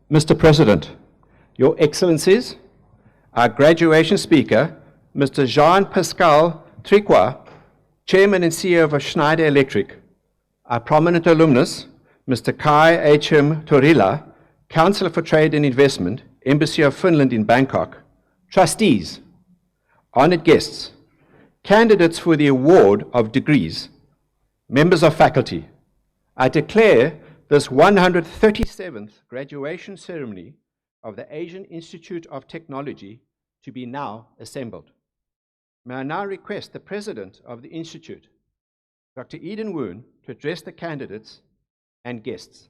Mr. President, Your Excellencies, our graduation speaker, Mr. Jean-Pascal Tricoire, Chairman and CEO of Schneider Electric, our prominent alumnus, Mr. Kai H.M. Torila, Councillor for Trade and Investment, Embassy of Finland in Bangkok, trustees, honored guests, candidates for the award of degrees, members of faculty, I declare this 137th graduation ceremony of the Asian Institute of Technology to be now assembled. May I now request the President of the Institute, Dr. Eden Woon, to address the candidates and guests.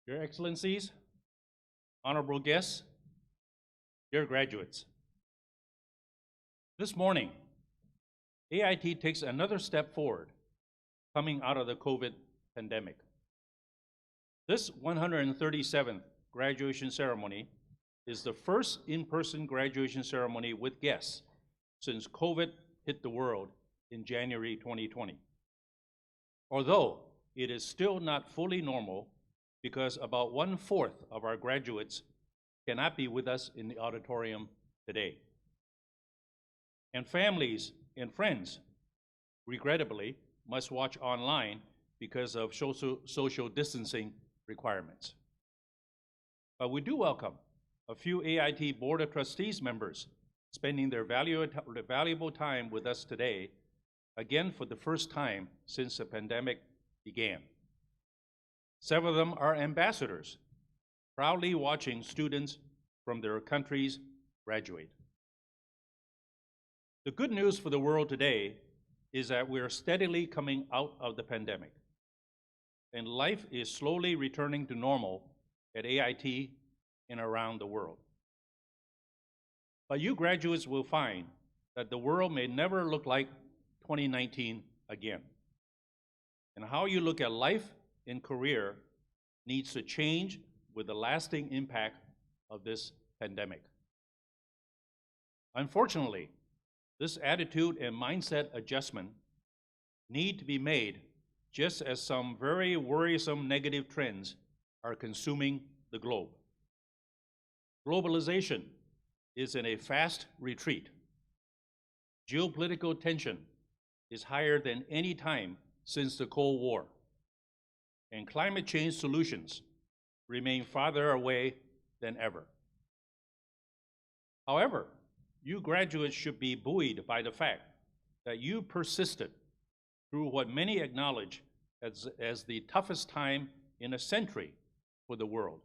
Your Excellencies, honorable guests, dear graduates. This morning, AIT takes another step forward coming out of the COVID pandemic. This 137th graduation ceremony is the first in-person graduation ceremony with guests since COVID hit the world in January 2020. Although it is still not fully normal, because about 1/4 of our graduates cannot be with us in the auditorium today. And families and friends, regrettably, must watch online because of social distancing requirements. But we do welcome a few AIT Board of Trustees members spending their valuable time with us today, again for the first time since the pandemic began. Several of them are ambassadors, proudly watching students from their countries graduate. The good news for the world today is that we are steadily coming out of the pandemic, and life is slowly returning to normal at AIT and around the world. But you graduates will find that the world may never look like 2019 again. And how you look at life and career needs to change with the lasting impact of this pandemic. Unfortunately, this attitude and mindset adjustment need to be made just as some very worrisome negative trends are consuming the globe. Globalization is in a fast retreat. Geopolitical tension is higher than any time since the Cold War. And climate change solutions remain farther away than ever. However, you graduates should be buoyed by the fact that you persisted through what many acknowledge as the toughest time in a century for the world.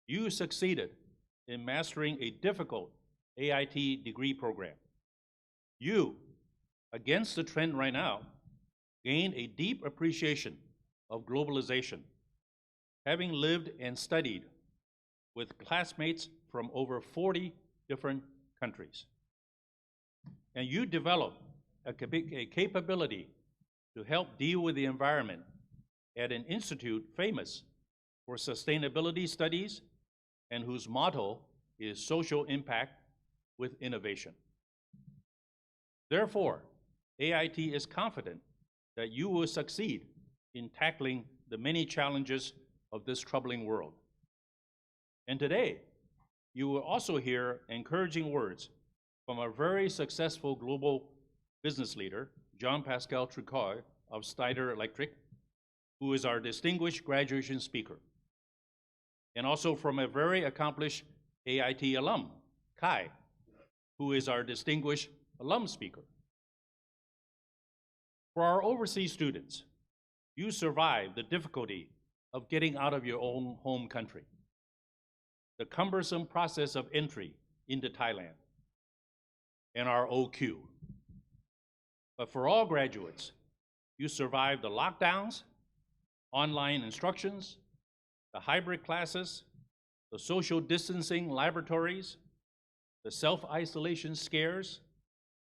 You succeeded in mastering a difficult AIT degree program. You, against the trend right now, gained a deep appreciation of globalization, having lived and studied with classmates from over 40 different countries. And you developed a capability to help deal with the environment at an institute famous for sustainability studies and whose motto is social impact with innovation. Therefore, AIT is confident that you will succeed in tackling the many challenges of this troubling world. And today, you will also hear encouraging words from a very successful global business leader, Jean-Pascal Tricoire of Schneider Electric, who is our distinguished graduation speaker. And also from a very accomplished AIT alum, Kai, who is our distinguished alum speaker. For our overseas students, you survived the difficulty of getting out of your own home country, the cumbersome process of entry into Thailand, and our OQ. But for all graduates, you survived the lockdowns, online instructions, the hybrid classes, the social distancing laboratories, the self-isolation scares,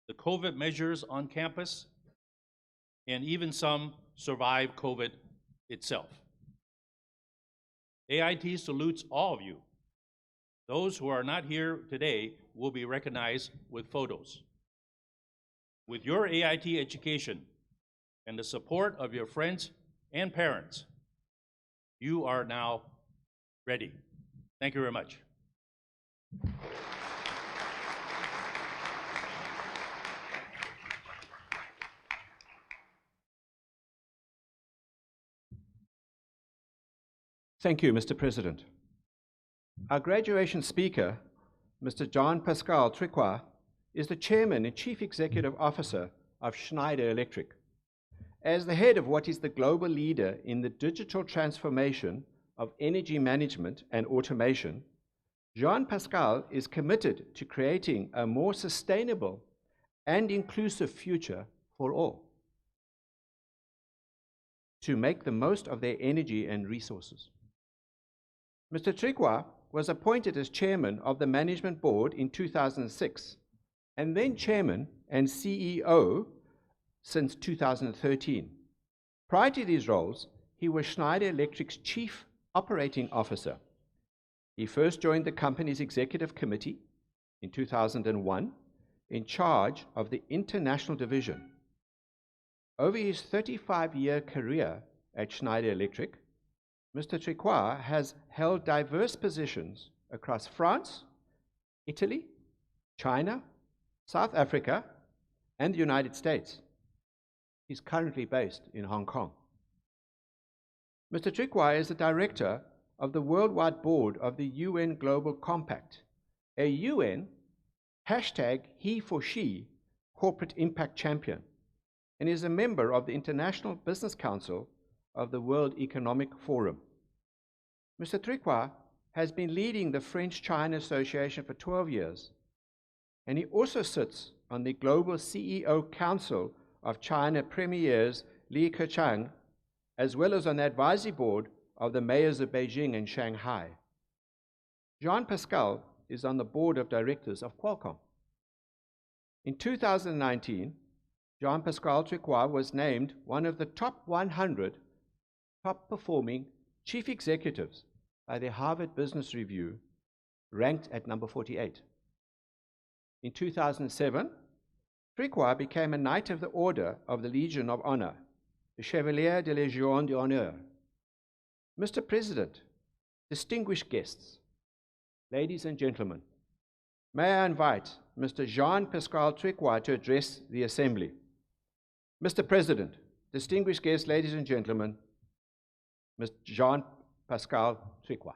the COVID measures on campus, and even some survived COVID itself. AIT salutes all of you. Those who are not here today will be recognized with photos. With your AIT education and the support of your friends and parents, you are now ready. Thank you very much. Thank you, Mr. President. Our graduation speaker, Mr. Jean-Pascal Tricoire, is the Chairman and Chief Executive Officer of Schneider Electric. As the head of what is the global leader in the digital transformation of energy management and automation, Jean-Pascal is committed to creating a more sustainable and inclusive future for all, to make the most of their energy and resources. Mr. Tricoire was appointed as chairman of the management board in 2006, and then chairman and CEO since 2013. Prior to these roles, he was Schneider Electric's chief operating officer. He first joined the company's executive committee in 2001 in charge of the international division. Over his 35-year career at Schneider Electric, Mr. Tricoire has held diverse positions across France, Italy, China, South Africa, and the United States. He's currently based in Hong Kong. Mr. Tricoire is the director of the Worldwide Board of the UN Global Compact, a UN #HeForShe corporate impact champion, and is a member of the International Business Council of the World Economic Forum. Mr. Tricoire has been leading the French-China Association for 12 years, and he also sits on the Global CEO Council of China Premiers Li Keqiang, as well as on the advisory board of the mayors of Beijing and Shanghai. Jean-Pascal is on the board of directors of Qualcomm. In 2019, Jean-Pascal Tricoire was named one of the top 100 top-performing chief executives by the Harvard Business Review, ranked at number 48. In 2007, Tricoire became a Knight of the Order of the Legion of Honor, the Chevalier de Légion d'Honneur. Mr. President, distinguished guests, ladies and gentlemen, may I invite Mr. Jean-Pascal Tricoire to address the Assembly. Mr. President, distinguished guests, ladies and gentlemen, Mr. Jean-Pascal Tricoire.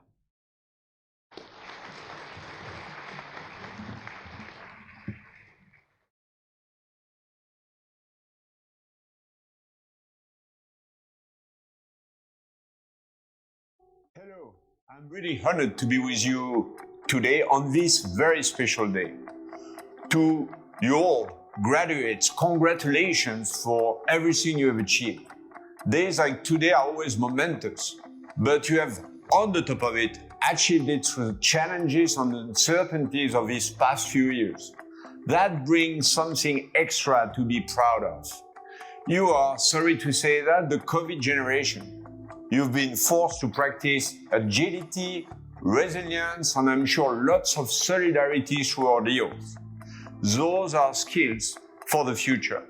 Hello, I'm really honored to be with you today on this very special day. To you all, graduates, congratulations for everything you have achieved. Days like today are always momentous, but you have, on the top of it, achieved it through the challenges and uncertainties of these past few years. That brings something extra to be proud of. You are, sorry to say that, the COVID generation. You've been forced to practice agility, resilience, and I'm sure lots of solidarity through ordeals. Those are skills for the future.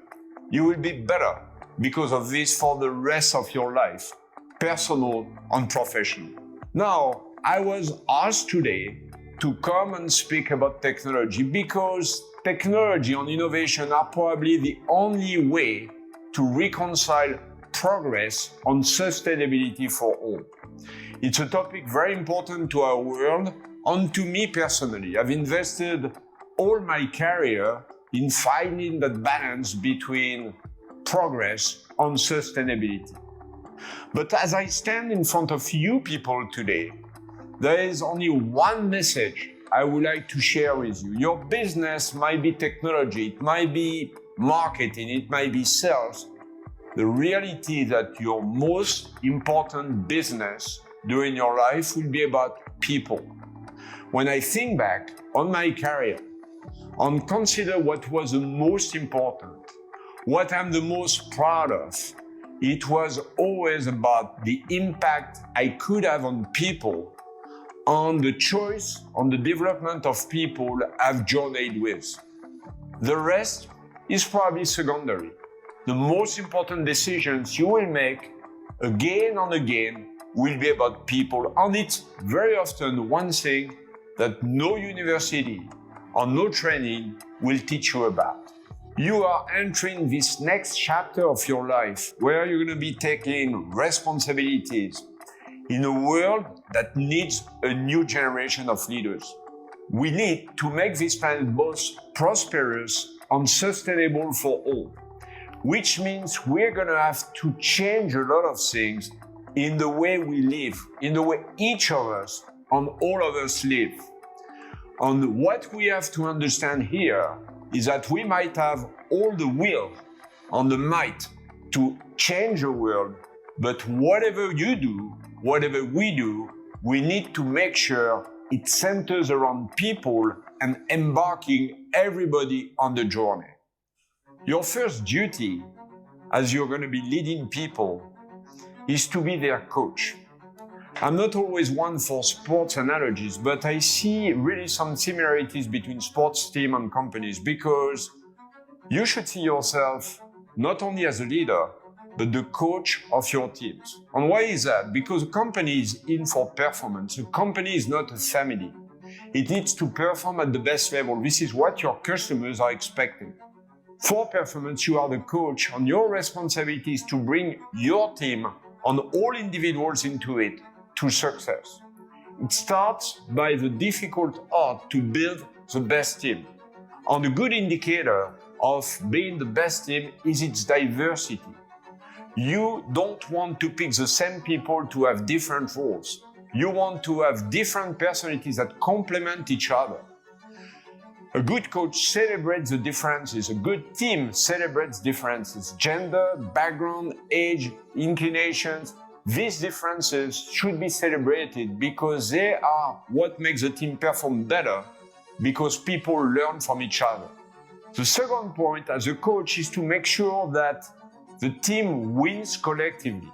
You will be better because of this for the rest of your life, personal and professional. Now, I was asked today to come and speak about technology because technology and innovation are probably the only way to reconcile progress on sustainability for all. It's a topic very important to our world and to me personally. I've invested all my career in finding that balance between progress and sustainability. But as I stand in front of you people today, there is only one message I would like to share with you. Your business might be technology, it might be marketing, it might be sales. The reality is that your most important business during your life will be about people. When I think back on my career and consider what was the most important, what I'm the most proud of, it was always about the impact I could have on people, on the choice, on the development of people I've journeyed with. The rest is probably secondary. The most important decisions you will make again and again will be about people, and it's very often one thing that no university or no training will teach you about. You are entering this next chapter of your life where you're going to be taking responsibilities in a world that needs a new generation of leaders. We need to make this planet both prosperous and sustainable for all, which means we're going to have to change a lot of things in the way we live, in the way each of us and all of us live. And what we have to understand here is that we might have all the will and the might to change the world, but whatever you do, whatever we do, we need to make sure it centers around people and embarking everybody on the journey. Your first duty, as you're going to be leading people, is to be their coach. I'm not always one for sports analogies, but I see really some similarities between sports teams and companies, because you should see yourself not only as a leader, but the coach of your teams. And why is that? Because a company is in for performance. A company is not a family. It needs to perform at the best level. This is what your customers are expecting. For performance, you are the coach, and your responsibility is to bring your team and all individuals into it to success. It starts by the difficult art to build the best team. And a good indicator of being the best team is its diversity. You don't want to pick the same people to have different roles. You want to have different personalities that complement each other. A good coach celebrates the differences. A good team celebrates differences. Gender, background, age, inclinations. These differences should be celebrated because they are what makes the team perform better, because people learn from each other. The second point as a coach is to make sure that the team wins collectively.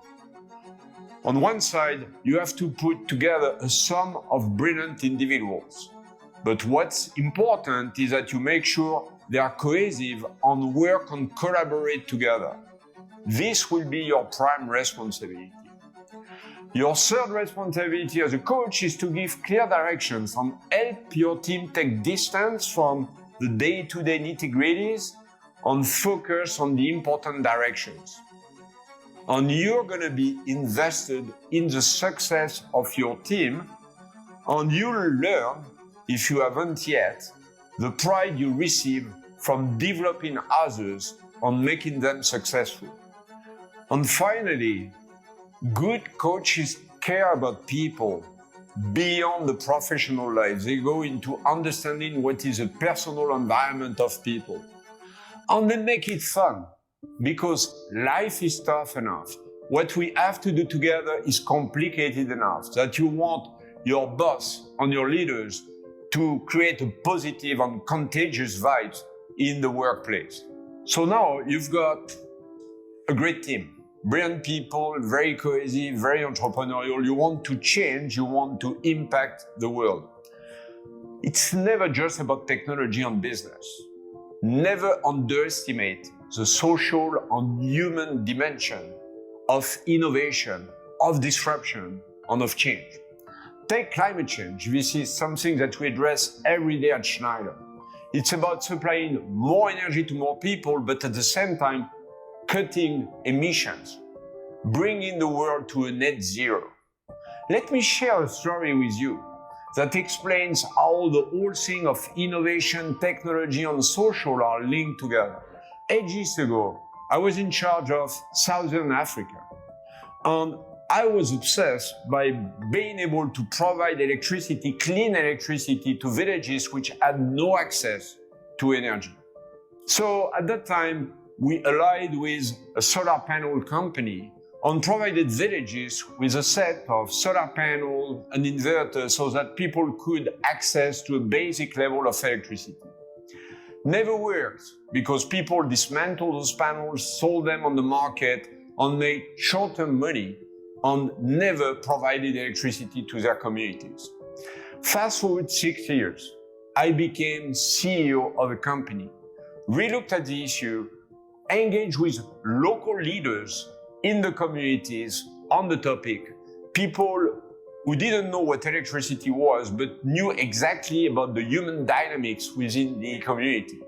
On one side, you have to put together a sum of brilliant individuals. But what's important is that you make sure they are cohesive and work and collaborate together. This will be your prime responsibility. Your third responsibility as a coach is to give clear directions and help your team take distance from the day-to-day nitty-gritties and focus on the important directions. And you're going to be invested in the success of your team, and you'll learn, if you haven't yet, the pride you receive from developing others and making them successful. And finally, good coaches care about people beyond the professional life. They go into understanding what is a personal environment of people. And they make it fun, because life is tough enough. What we have to do together is complicated enough that you want your boss and your leaders to create a positive and contagious vibe in the workplace. So now you've got a great team. Brilliant people, very cohesive, very entrepreneurial. You want to change, you want to impact the world. It's never just about technology and business. Never underestimate the social and human dimension of innovation, of disruption, and of change. Take climate change. This is something that we address every day at Schneider. It's about supplying more energy to more people, but at the same time, cutting emissions, bringing the world to a net zero. Let me share a story with you that explains how the whole thing of innovation, technology, and social are linked together. Ages ago, I was in charge of Southern Africa, and I was obsessed by being able to provide electricity, clean electricity, to villages which had no access to energy. So at that time, we allied with a solar panel company and provided villages with a set of solar panels and inverters so that people could access to a basic level of electricity. Never worked, because people dismantled those panels, sold them on the market, and made short-term money and never provided electricity to their communities. Fast forward 6 years, I became CEO of a company, relooked at the issue, engaged with local leaders in the communities on the topic, people who didn't know what electricity was but knew exactly about the human dynamics within the community.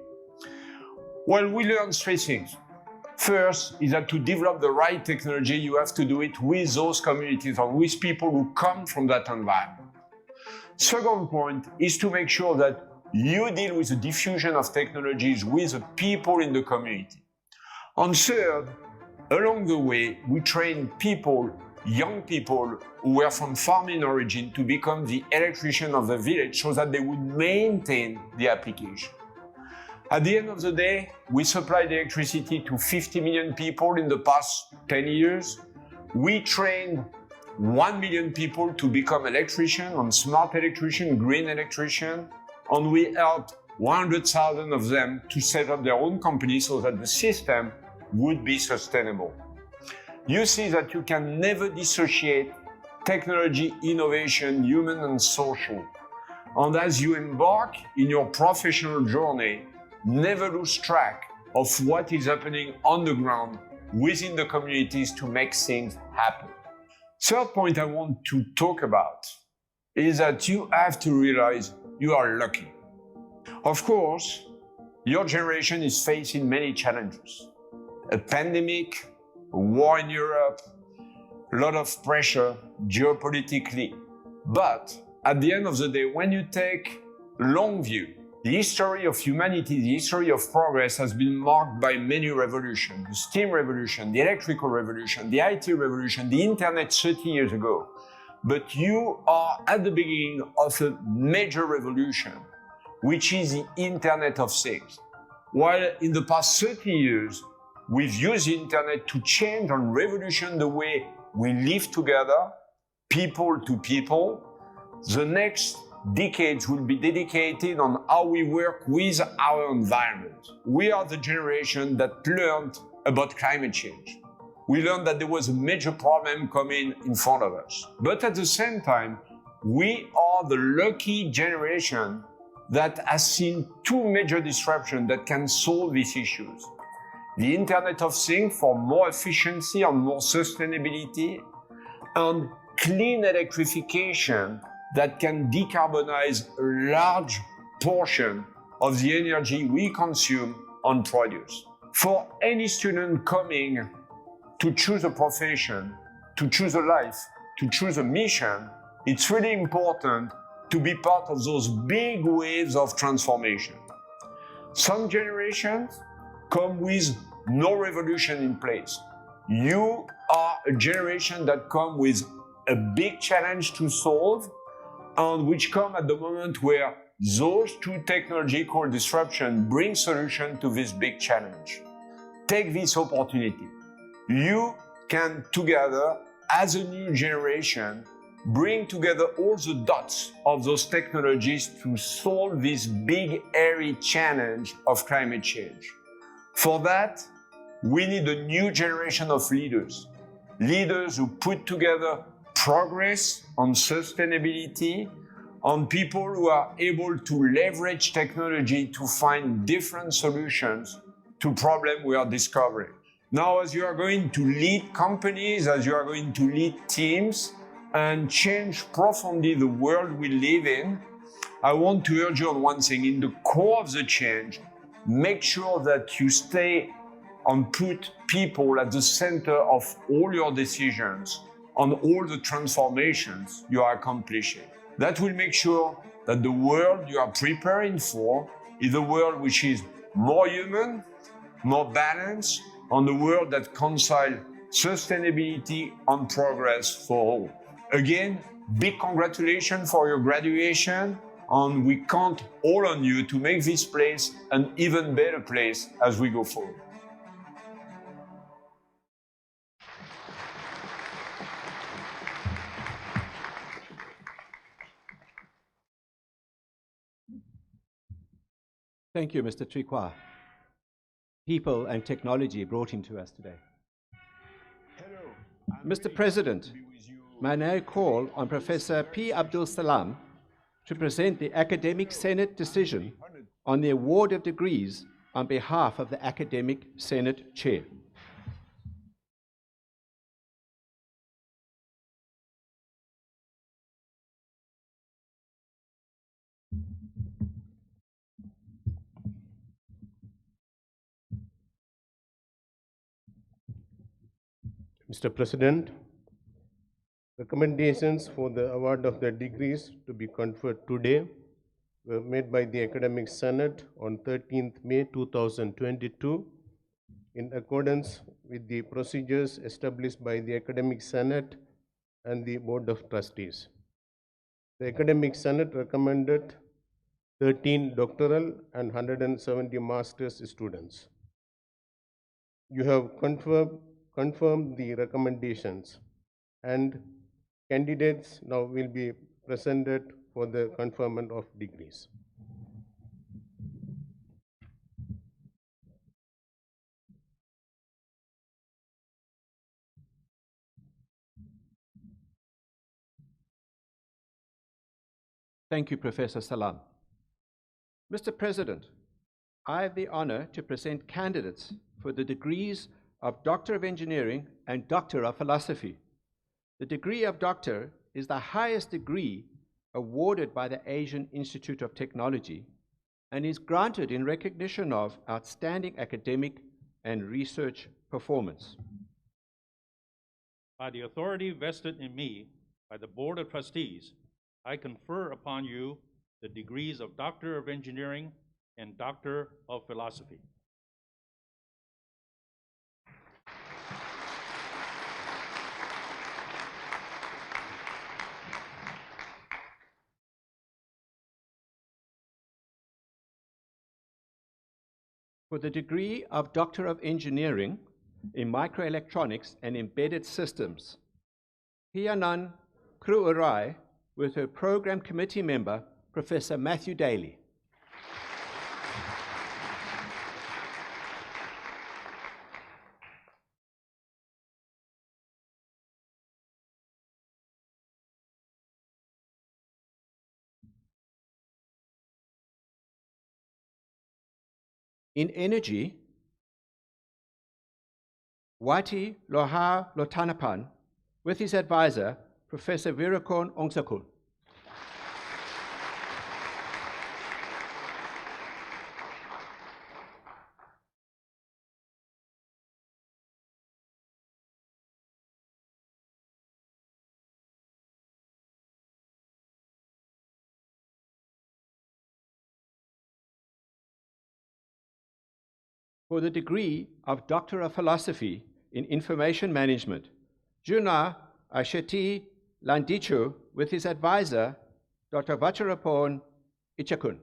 Well, we learned three things. First is that to develop the right technology, you have to do it with those communities or with people who come from that environment. Second point is to make sure that you deal with the diffusion of technologies with the people in the community. And third, along the way, we train people, young people who were from farming origin to become the electrician of the village so that they would maintain the application. At the end of the day, we supplied electricity to 50 million people in the past 10 years. We trained 1 million people to become electrician and smart electrician, green electrician, and we helped 100,000 of them to set up their own company so that the system would be sustainable. You see that you can never dissociate technology, innovation, human and social. And as you embark in your professional journey, never lose track of what is happening on the ground within the communities to make things happen. Third point I want to talk about is that you have to realize you are lucky. Of course, your generation is facing many challenges. A pandemic, a war in Europe, a lot of pressure geopolitically. But at the end of the day, when you take long view, the history of humanity, the history of progress has been marked by many revolutions. The steam revolution, the electrical revolution, the IT revolution, the internet 30 years ago. But you are at the beginning of a major revolution, which is the Internet of Things. While in the past 30 years, we've used the internet to change and revolution the way we live together, people to people, the next decades will be dedicated on how we work with our environment. We are the generation that learned about climate change. We learned that there was a major problem coming in front of us. But at the same time, we are the lucky generation that has seen two major disruptions that can solve these issues. The Internet of Things for more efficiency and more sustainability, and clean electrification that can decarbonize a large portion of the energy we consume and produce. For any student coming to choose a profession, to choose a life, to choose a mission, it's really important to be part of those big waves of transformation. Some generations come with no revolution in place. You are a generation that come with a big challenge to solve, and which come at the moment where those two technological disruptions bring solution to this big challenge. Take this opportunity. You can together, as a new generation, bring together all the dots of those technologies to solve this big, hairy challenge of climate change. For that, we need a new generation of leaders. Leaders who put together progress on sustainability, on people who are able to leverage technology to find different solutions to problems we are discovering. Now, as you are going to lead companies, as you are going to lead teams, and change profoundly the world we live in, I want to urge you on one thing. In the core of the change, make sure that you stay and put people at the center of all your decisions on all the transformations you are accomplishing. That will make sure that the world you are preparing for is a world which is more human, more balanced, and a world that reconciles sustainability and progress for all. Again, big congratulations for your graduation, and we count all on you to make this place an even better place as we go forward. Thank you, Mr. Tricroix. People and technology brought him to us today. Mr. President, may I now call on Professor P. Abdul Salam to present the Academic Senate decision on the award of degrees on behalf of the Academic Senate Chair. Mr. President, recommendations for the award of the degrees to be conferred today were made by the Academic Senate on 13th May 2022 in accordance with the procedures established by the Academic Senate and the Board of Trustees. The Academic Senate recommended 13 doctoral and 170 master's students. You have confirmed the recommendations, and candidates now will be presented for the conferment of degrees. Thank you, Professor Salam. Mr. President, I have the honor to present candidates for the degrees of Doctor of Engineering and Doctor of Philosophy. The degree of Doctor is the highest degree awarded by the Asian Institute of Technology and is granted in recognition of outstanding academic and research performance. By the authority vested in me by the Board of Trustees, I confer upon you the degrees of Doctor of Engineering and Doctor of Philosophy. For the degree of Doctor of Engineering in Microelectronics and Embedded Systems, Hianan Kruurai with her Program Committee member, Professor Matthew Daly. In Energy, Wati Loha Lotanapan with his advisor, Professor Virakon Ongsakul. For the degree of Doctor of Philosophy in Information Management, Juna Asheti Landichu with his advisor, Dr. Vacharapon Ichakun.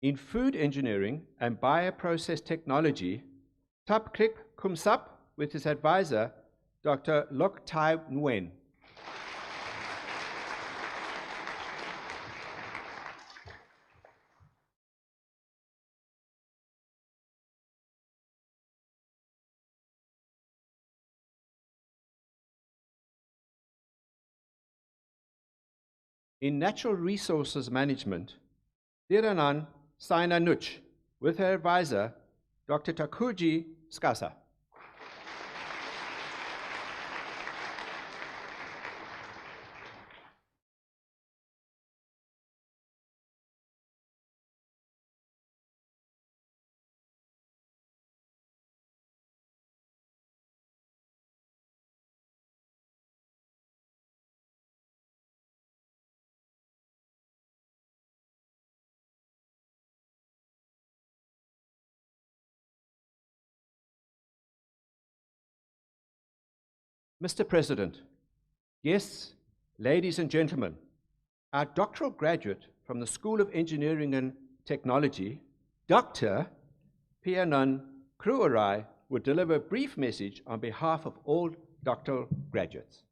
In Food Engineering and Bioprocess Technology, Tapkrik Kumsap with his advisor, Dr. Lok Tai Nguyen. In Natural Resources Management, Diranan Saina Nuch with her advisor, Dr. Takuji Skasa. Mr. President, guests, ladies and gentlemen, our doctoral graduate from the School of Engineering and Technology, Dr. Pianon Kruarai, will deliver a brief message on behalf of all doctoral graduates.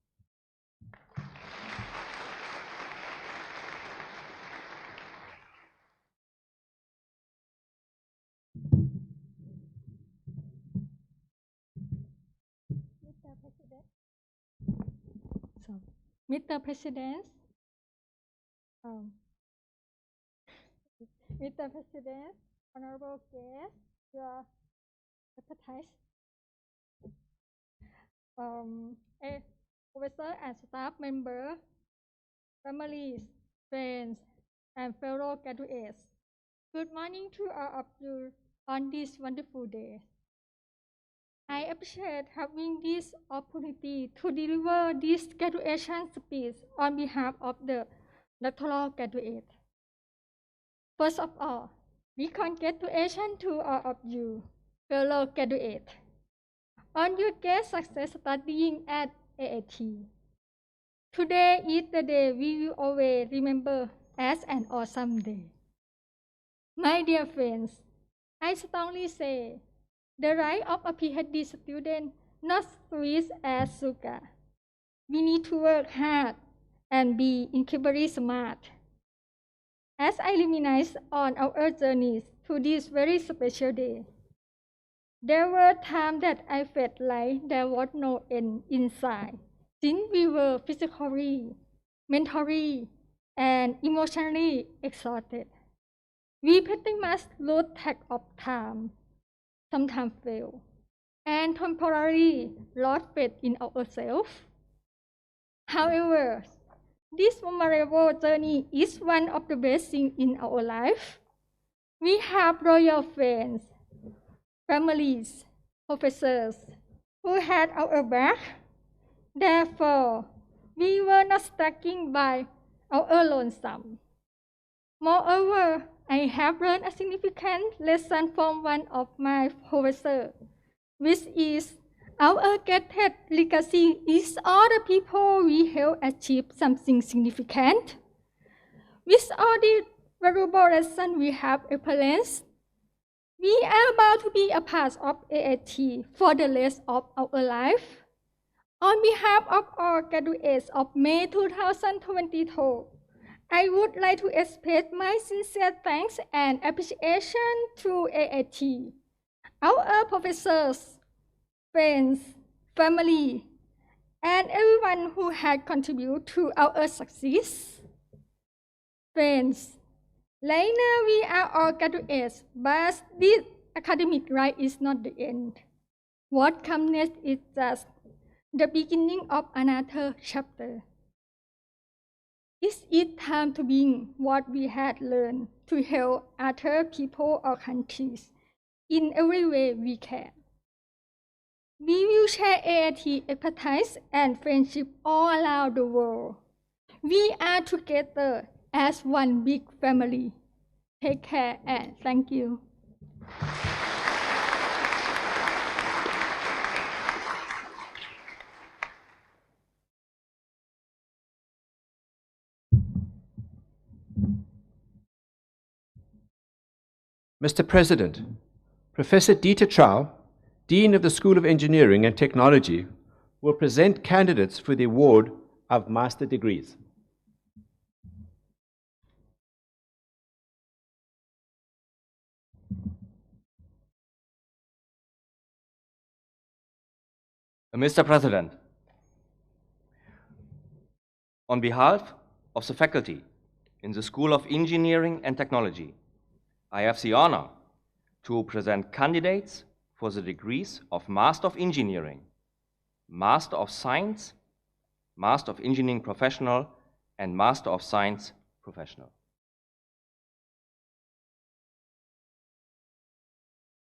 Mr. President, um, Mr. President, honorable guests, your appetite, a professor and staff member, families, friends, and fellow graduates. Good morning to all of you on this wonderful day. I appreciate having this opportunity to deliver this graduation speech on behalf of the doctoral graduates. First of all, we congratulations to all of you, fellow graduates, on your great success studying at AIT. Today is the day we will always remember as an awesome day. My dear friends, I strongly say the right of a PhD student not sweet as sugar. We need to work hard and be incredibly smart. As I reminisce on our journeys to this very special day, there were times that I felt like there was no end in sight, since we were physically, mentally, and emotionally exhausted. We pretty much lost track of time, sometimes fail, and temporarily lost faith in ourselves. However, this memorable journey is one of the best things in our life. We have loyal friends, families, professors who had our back. Therefore, we were not sticking by our lonesome. Moreover, I have learned a significant lesson from one of my professors, which is our greatest legacy is all the people we help achieve something significant. With all the valuable lessons we have experienced, we are about to be a part of AIT for the rest of our life. On behalf of all graduates of May 2022, I would like to express my sincere thanks and appreciation to AIT, our professors, friends, family, and everyone who had contributed to our success. Friends, right now we are all graduates, but this academic life is not the end. What comes next is just the beginning of another chapter. It's time to bring what we had learned to help other people or countries in every way we can. We will share AIT expertise and friendship all around the world. We are together as one big family. Take care and thank you. Mr. President, Professor Dieter Trau, Dean of the School of Engineering and Technology, will present candidates for the award of master degrees. Mr. President, on behalf of the faculty in the School of Engineering and Technology, I have the honor to present candidates for the degrees of Master of Engineering, Master of Science, Master of Engineering Professional, and Master of Science Professional.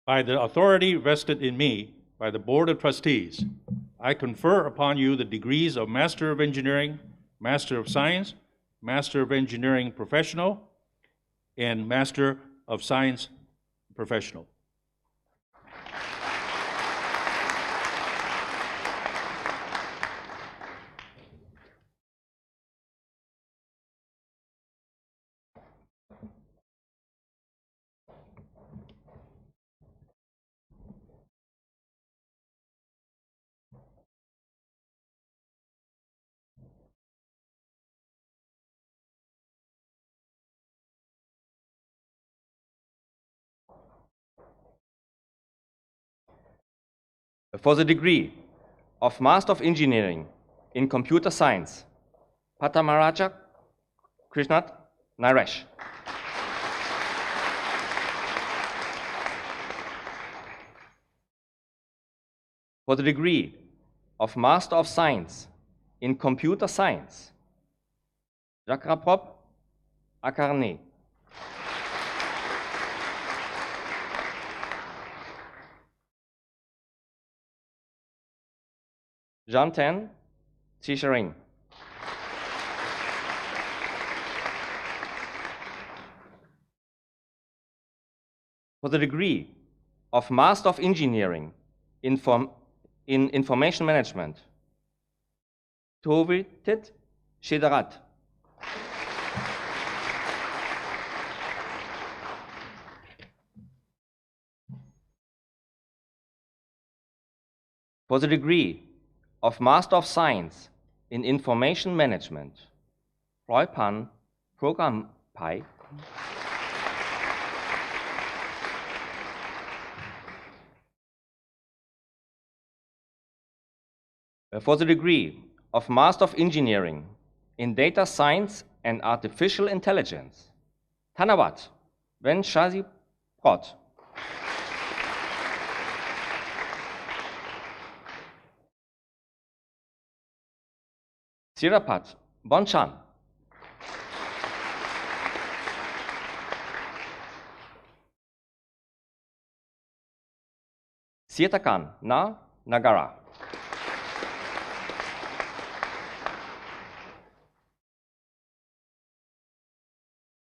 By the authority vested in me by the Board of Trustees, I confer upon you the degrees of Master of Engineering, Master of Science, Master of Engineering Professional, and Master of Science Professional. For the degree of Master of Engineering in Computer Science, Patamaraja Krishnat Naresh. For the degree of Master of Science in Computer Science, Jakraprop Akarne. Janten Tisharing. For the degree of Master of Engineering in Information Management, Tovitit Shedarat. For the degree of Master of Science in Information Management, Roypan Program Pai. For the degree of Master of Engineering in Data Science and Artificial Intelligence, Tanawat Shazi Prot. Sirapat Bonchan. Sietakan Na Nagara.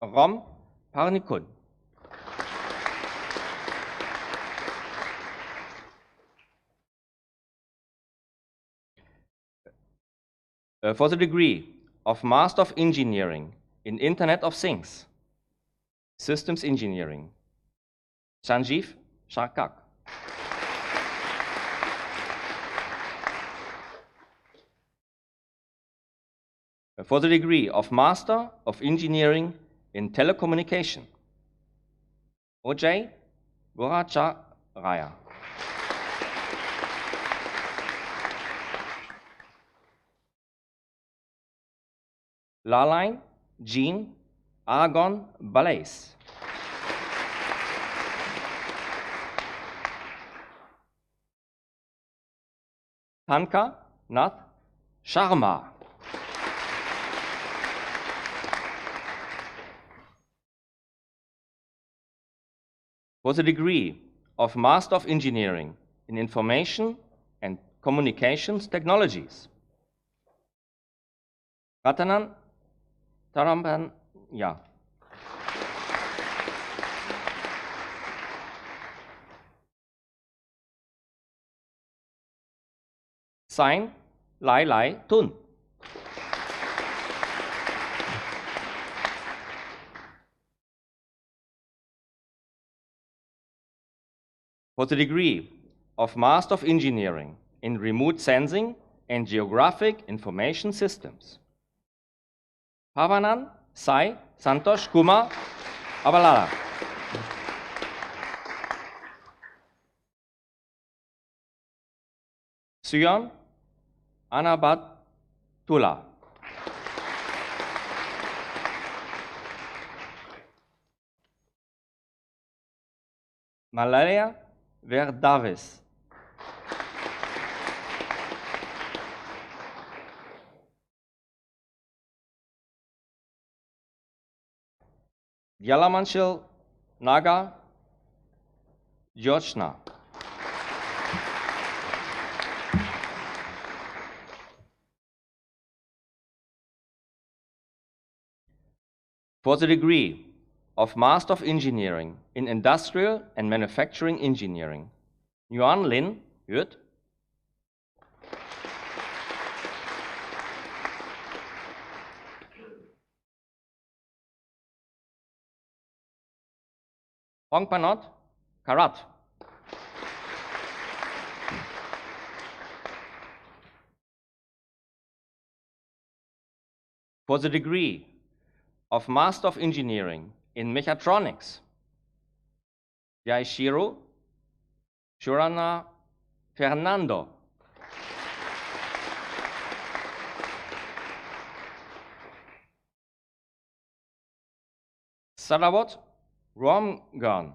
Rom Parnikud. For the degree of Master of Engineering in Internet of Things, Systems Engineering, Sanjeev Sharkak. For the degree of Master of Engineering in Telecommunication, Ojay Goracha Raya. Laline Jean Aragon Balais. Panka Nath Sharma. For the degree of Master of Engineering in Information and Communications Technologies, Ratanan Taramban Ya. Sign Lai Lai Tun. For the degree of Master of Engineering in Remote Sensing and Geographic Information Systems, Pavanan Sai Santosh Kumar Abalala. Suyon Anabat Tula. Malaria Verdavis. Yalamanchil Naga Yochna. For the degree of Master of Engineering in Industrial and Manufacturing Engineering, Yuan Lin Yut. Hongpanot Karat. For the degree of Master of Engineering in Mechatronics, Yaishiro Shurana Fernando. Salawat Ramgan.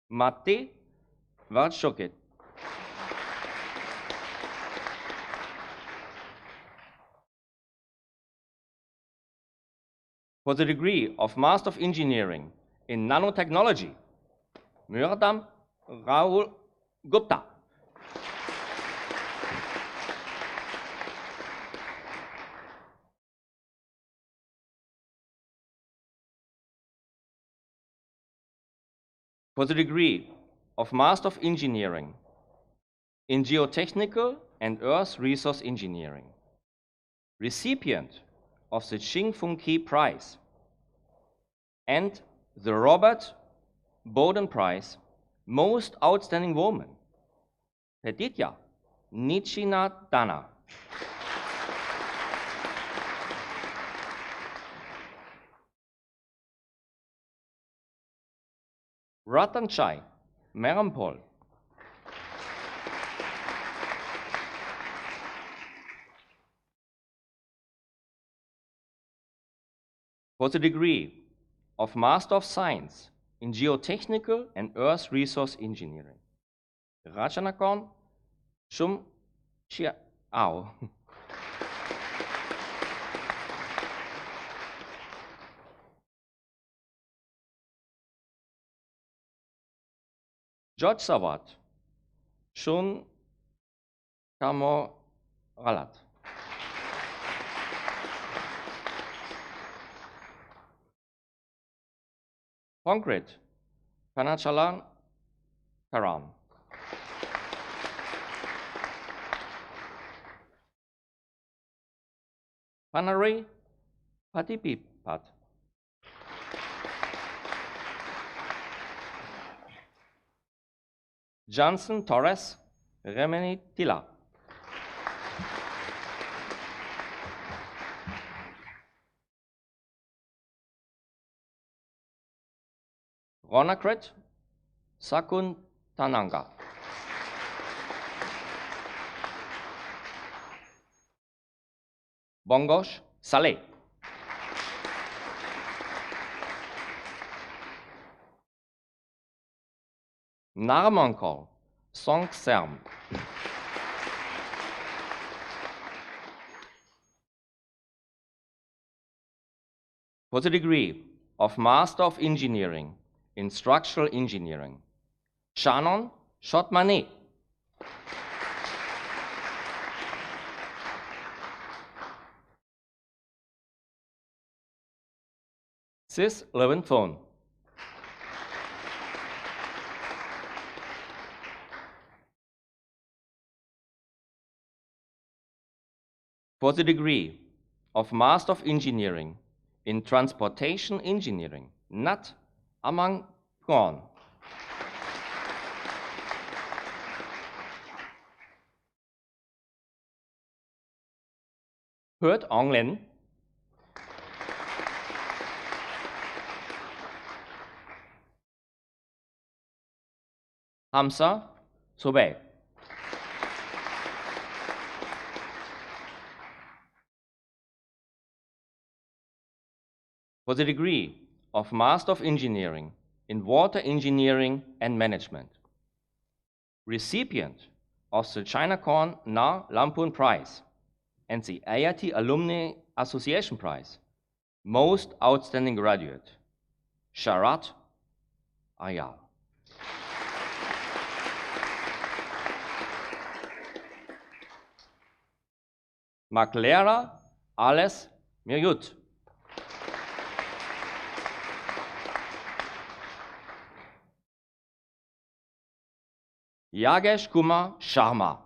Mate Varchoket. For the degree of Master of Engineering in Nanotechnology, Myrdam Rahul Gupta. For the degree of Master of Engineering in Geotechnical and Earth Resource Engineering, recipient of the Ching Fung Ki Prize and the Robert Bowden Prize, Most Outstanding Woman, Peditya Nichina Dana. Ratan Chai Merampol. For the degree of Master of Science in Geotechnical and Earth Resource Engineering, Rajanakon Shum Chiao. George Sawat Shun Kamo Ralat. Concrete Panachalan Karan. Panari Patipipat. Johnson Torres Remeni Tila. Ronakret Sakun Tananga. Bongosh Saleh. Narmankol Song Serm. For the degree of Master of Engineering in Structural Engineering, Shannon Shotmane. Sis Leventhon. For the degree of Master of Engineering in Transportation Engineering, Nat Amang Gon. Hurt Onglen. Hamza Sobe. For the degree of Master of Engineering in Water Engineering and Management, recipient of the Chinacon Na Lampoon Prize and the AIT Alumni Association Prize, Most Outstanding Graduate, Sharat Ayal. Maklera Ales Miryut. Yagesh Kumar Sharma.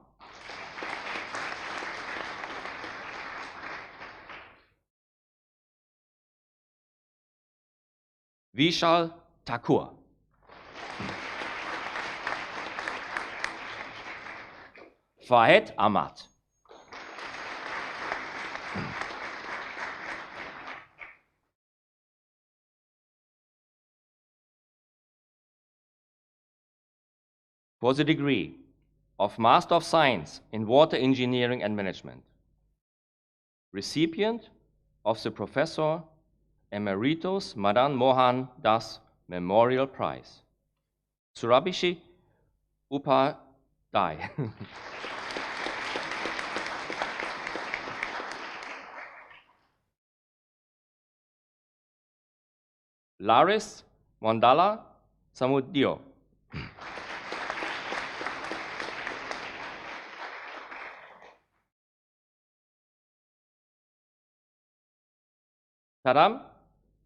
Vishal Thakur. Fahed Ahmad. for the degree of Master of Science in Water Engineering and Management. Recipient of the Professor Emeritus Madan Mohan Das Memorial Prize. Surabishi Upadhyay. Laris Mondala Samudio. Taram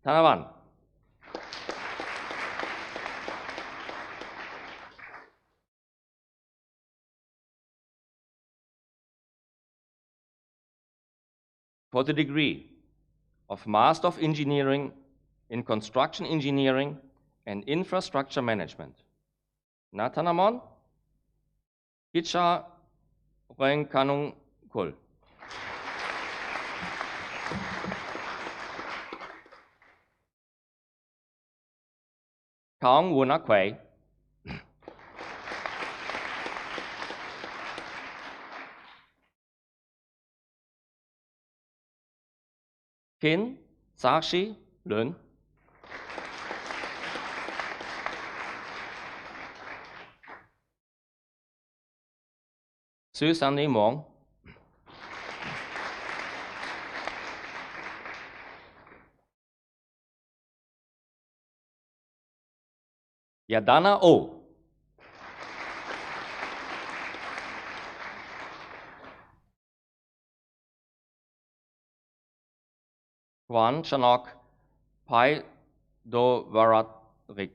Tanavan. For the degree of Master of Engineering in Construction Engineering and Infrastructure Management. Natanamon Kicha Renkanung Kul. Kaung Wunakwe. Kin Sashi Lun. Susan Lee Mong. Yadana O. Kwan Chanok Pai Do Varatrik.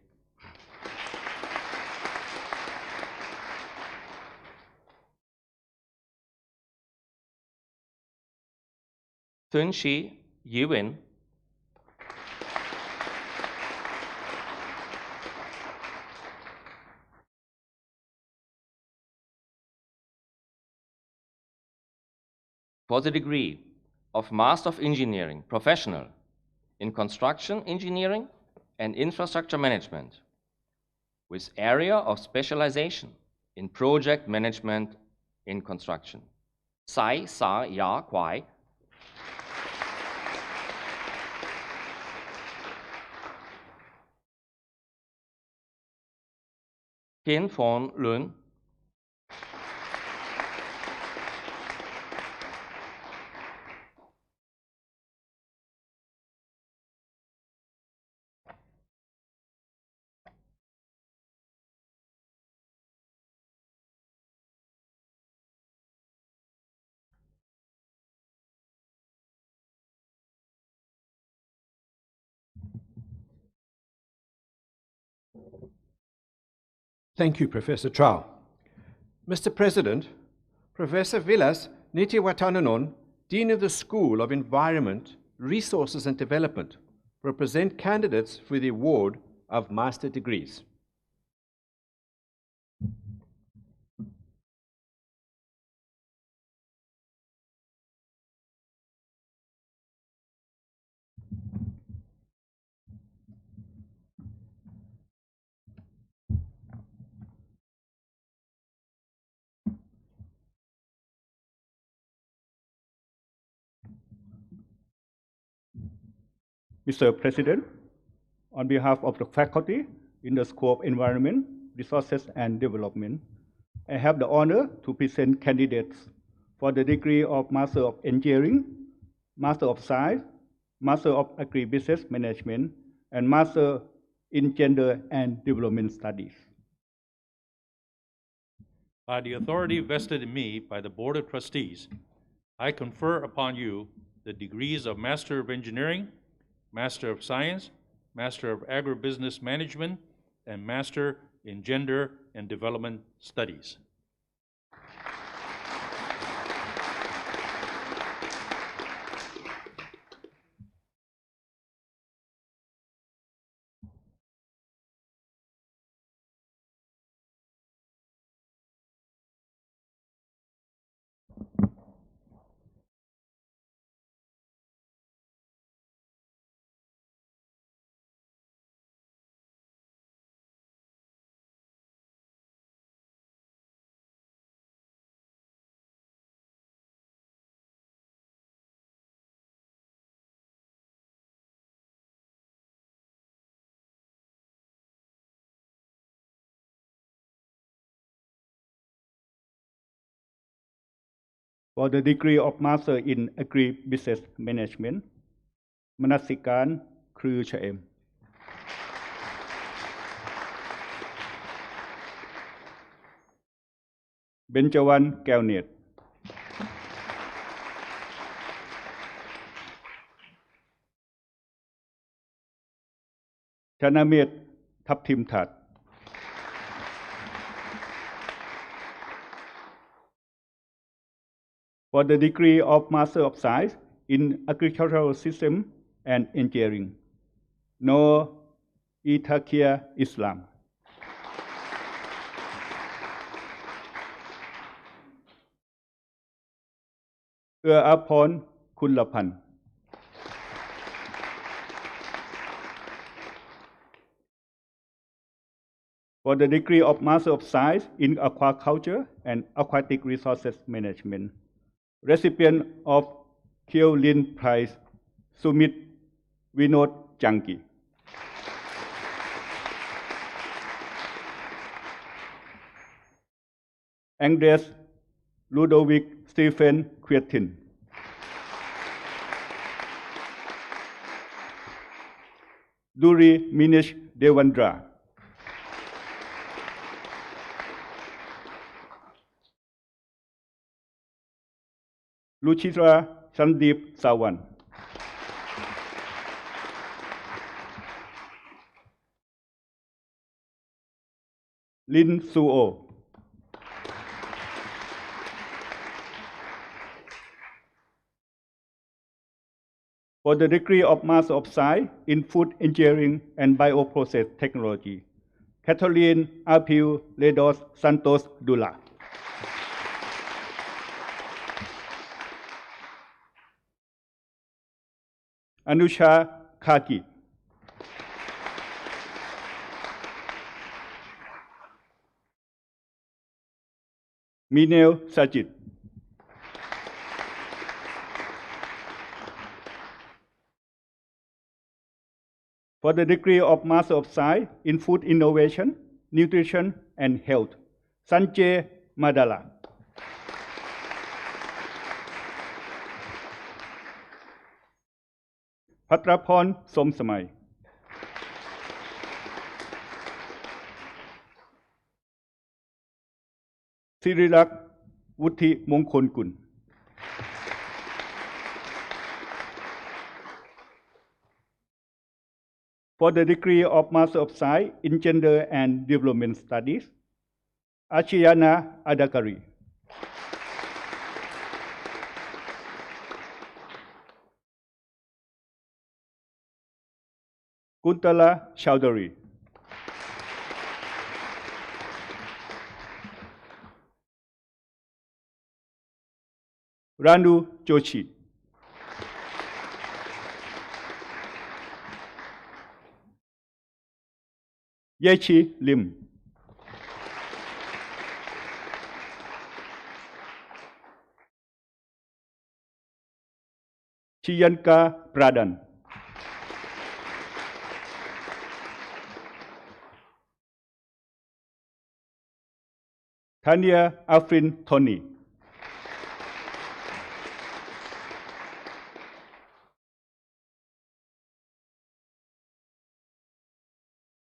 Tunshi Yuin. For the degree of Master of Engineering, Professional in Construction Engineering and Infrastructure Management, with area of specialization in Project Management in Construction. Sai Sa Ya Kwai. Kin Phon Lun. Thank you, Professor Chow. Mr. President, Professor Vilas Nitiwatananon, Dean of the School of Environment, Resources and Development, will present candidates for the award of master degrees. Mr. President, on behalf of the faculty in the School of Environment, Resources and Development, I have the honor to present candidates for the degree of Master of Engineering, Master of Science, Master of Agribusiness Management, and Master in Gender and Development Studies. By the authority vested in me by the Board of Trustees, I confer upon you the degrees of Master of Engineering, Master of Science, Master of Agribusiness Management, and Master in Gender and Development Studies. For the degree of Master in Agri-Business Management, มนัสสิการ ครือชเอม เบญจวรรณ แก้วเนตร ธนเมธ ทับทิมถัด For the degree of Master of Science in Agricultural System and Engineering, Noor Itakia Islam. เอื้ออาภรณ์ คุณละพันธ์ For the degree of Master of Science in Aquaculture and Aquatic Resources Management, recipient of Kiel-Lin Prize, Sumit Vinod Janki. Andres Ludovic Stephen Quietin. Duri Minish Devandra. Luchitra Sandeep Sawan. Lin Suo. For the degree of Master of Science in Food Engineering and Bioprocess Technology, Catherine Apil Ledos Santos Dula. Anusha Khaki. Minel Sajid. For the degree of Master of Science in Food Innovation, Nutrition and Health, Sanjay Madala. Patrapon Somsamai. Sirirak Wuthi Mongkol Kun. For the degree of Master of Science in Gender and Development Studies, Achiyana Adakari. Kuntala Chowdhury. Ranu Joshi. Yechi Lim. Chiyanka Pradhan. Tanya Afrin Tony.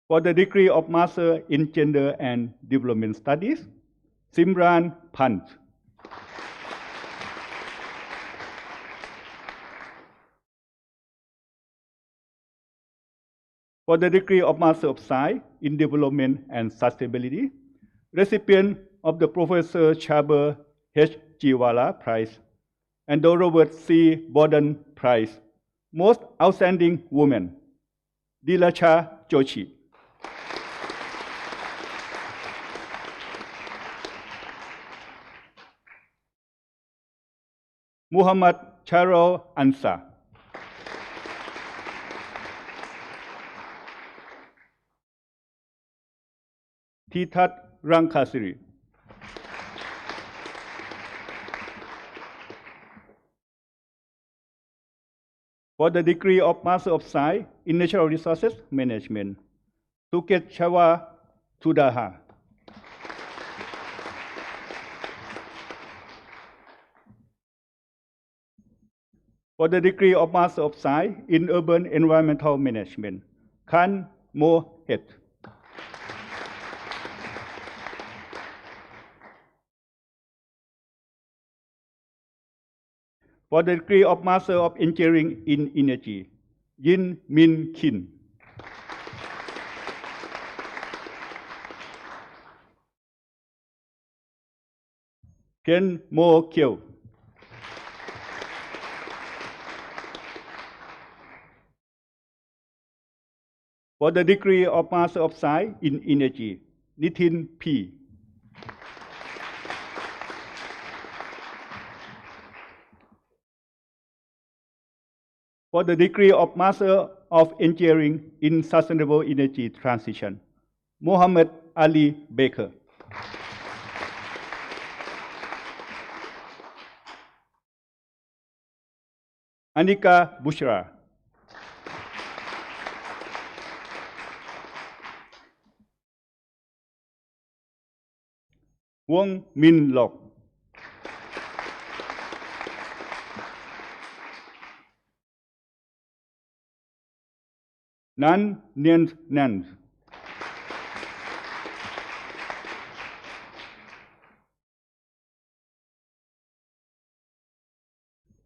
For the degree of Master in Gender and Development Studies, Simran Pant. For the degree of Master of Science in Development and Sustainability, recipient of the Professor Chaber H. Jiwala Prize and the Robert C. Borden Prize, Most Outstanding Woman, Dilacha Joshi. Muhammad Charol Ansar. Titat Rankasiri. For the degree of Master of Science in Natural Resources Management, Suket Chawa Sudaha. For the degree of Master of Science in Urban Environmental Management, Khan Mohet. For the degree of Master of Engineering in Energy, Yin Min Kin. Ken Mo Kyo. For the degree of Master of Science in Energy, Nitin P. For the degree of Master of Engineering in Sustainable Energy Transition, Mohammed Ali Baker. Anika Bushra. Wong Min Lok. Nan Nien Nan.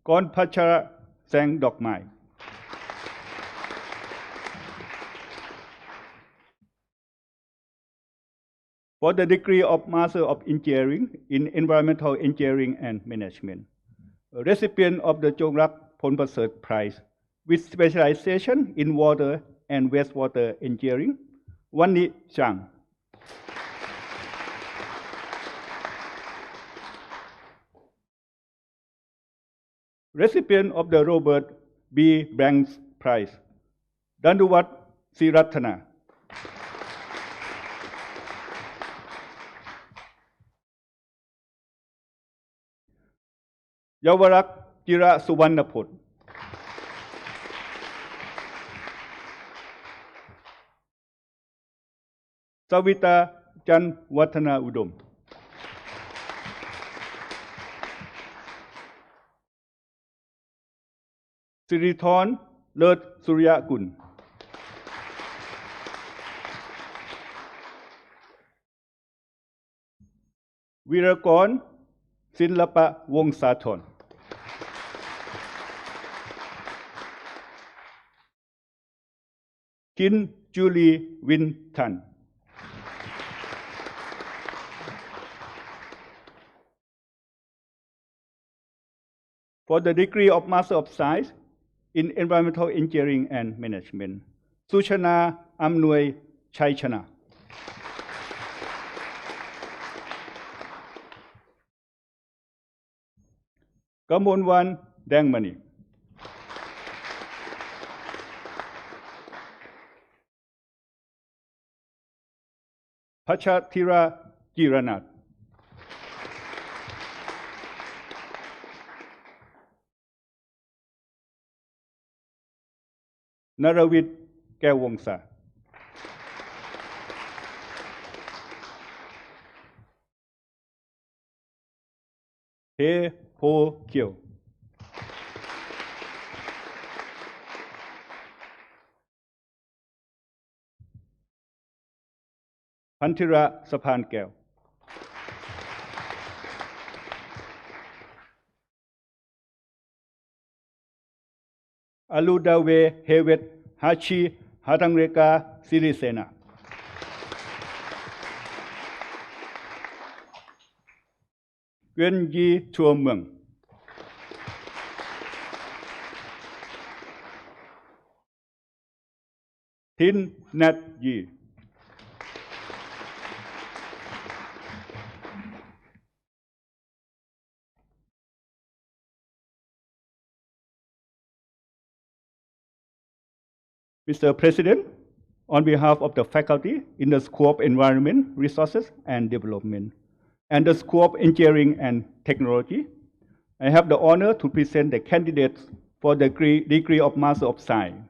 Kon Pachara Sang Dok Mai. For the degree of Master of Engineering in Environmental Engineering and Management, a recipient of the Jongrak Ponpasert Prize with specialization in water and wastewater engineering, Wanni Chang. Recipient of the Robert B. Banks Prize, Danduwat Siratana. Yavarak Jira Suwannaput. Savita Chan Watana Udom. Sirithon Lerth Surya Kun. Virakon Sinlapa Wongsathon. Kin Julie Win Tan. For the degree of Master of Science in Environmental Engineering and Management, Suchana Amnoi Chaichana. Kamonwan Dangmani. Pachatira Kiranat. Narawit Kewongsa. He Ho Kyo. Pantira Sapan Keo. Aludawe Hewet Hachi Harangreka Sirisena. Gwen Yi Tuomung. Tin Nat Yi. Mr. President, on behalf of the faculty in the School of Environment, Resources and Development, and the School of Engineering and Technology, I have the honor to present the candidates for the degree of Master of Science.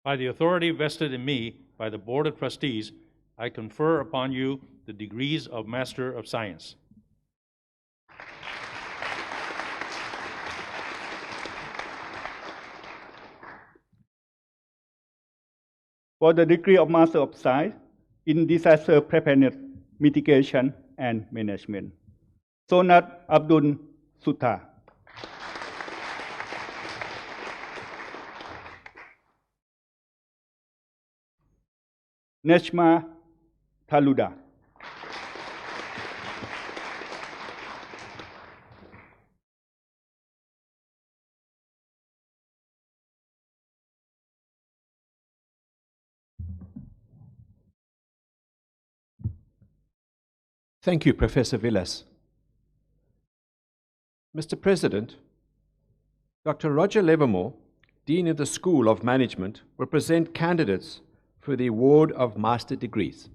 By the authority vested in me by the Board of Trustees, I confer upon you the degrees of Master of Science. for the degree of Master of Science in Disaster Preparedness, Mitigation, and Management. Sonat Abdul Sutta. Neshma Taluda. Thank you, Professor Villas. Mr. President, Dr. Roger Livermore, Dean of the School of Management, will present candidates for the award of master degrees.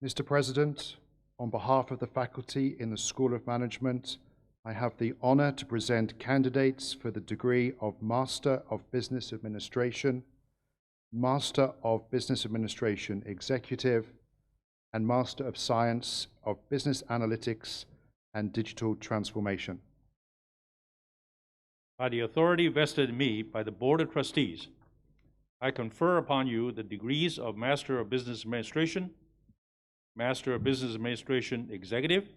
Mr. President, on behalf of the faculty in the School of Management, I have the honor to present candidates for the degree of Master of Business Administration, Master of Business Administration Executive, and Master of Science of Business Analytics and Digital Transformation. By the authority vested in me by the Board of Trustees, I confer upon you the degrees of Master of Business Administration, Master of Business Administration Executive,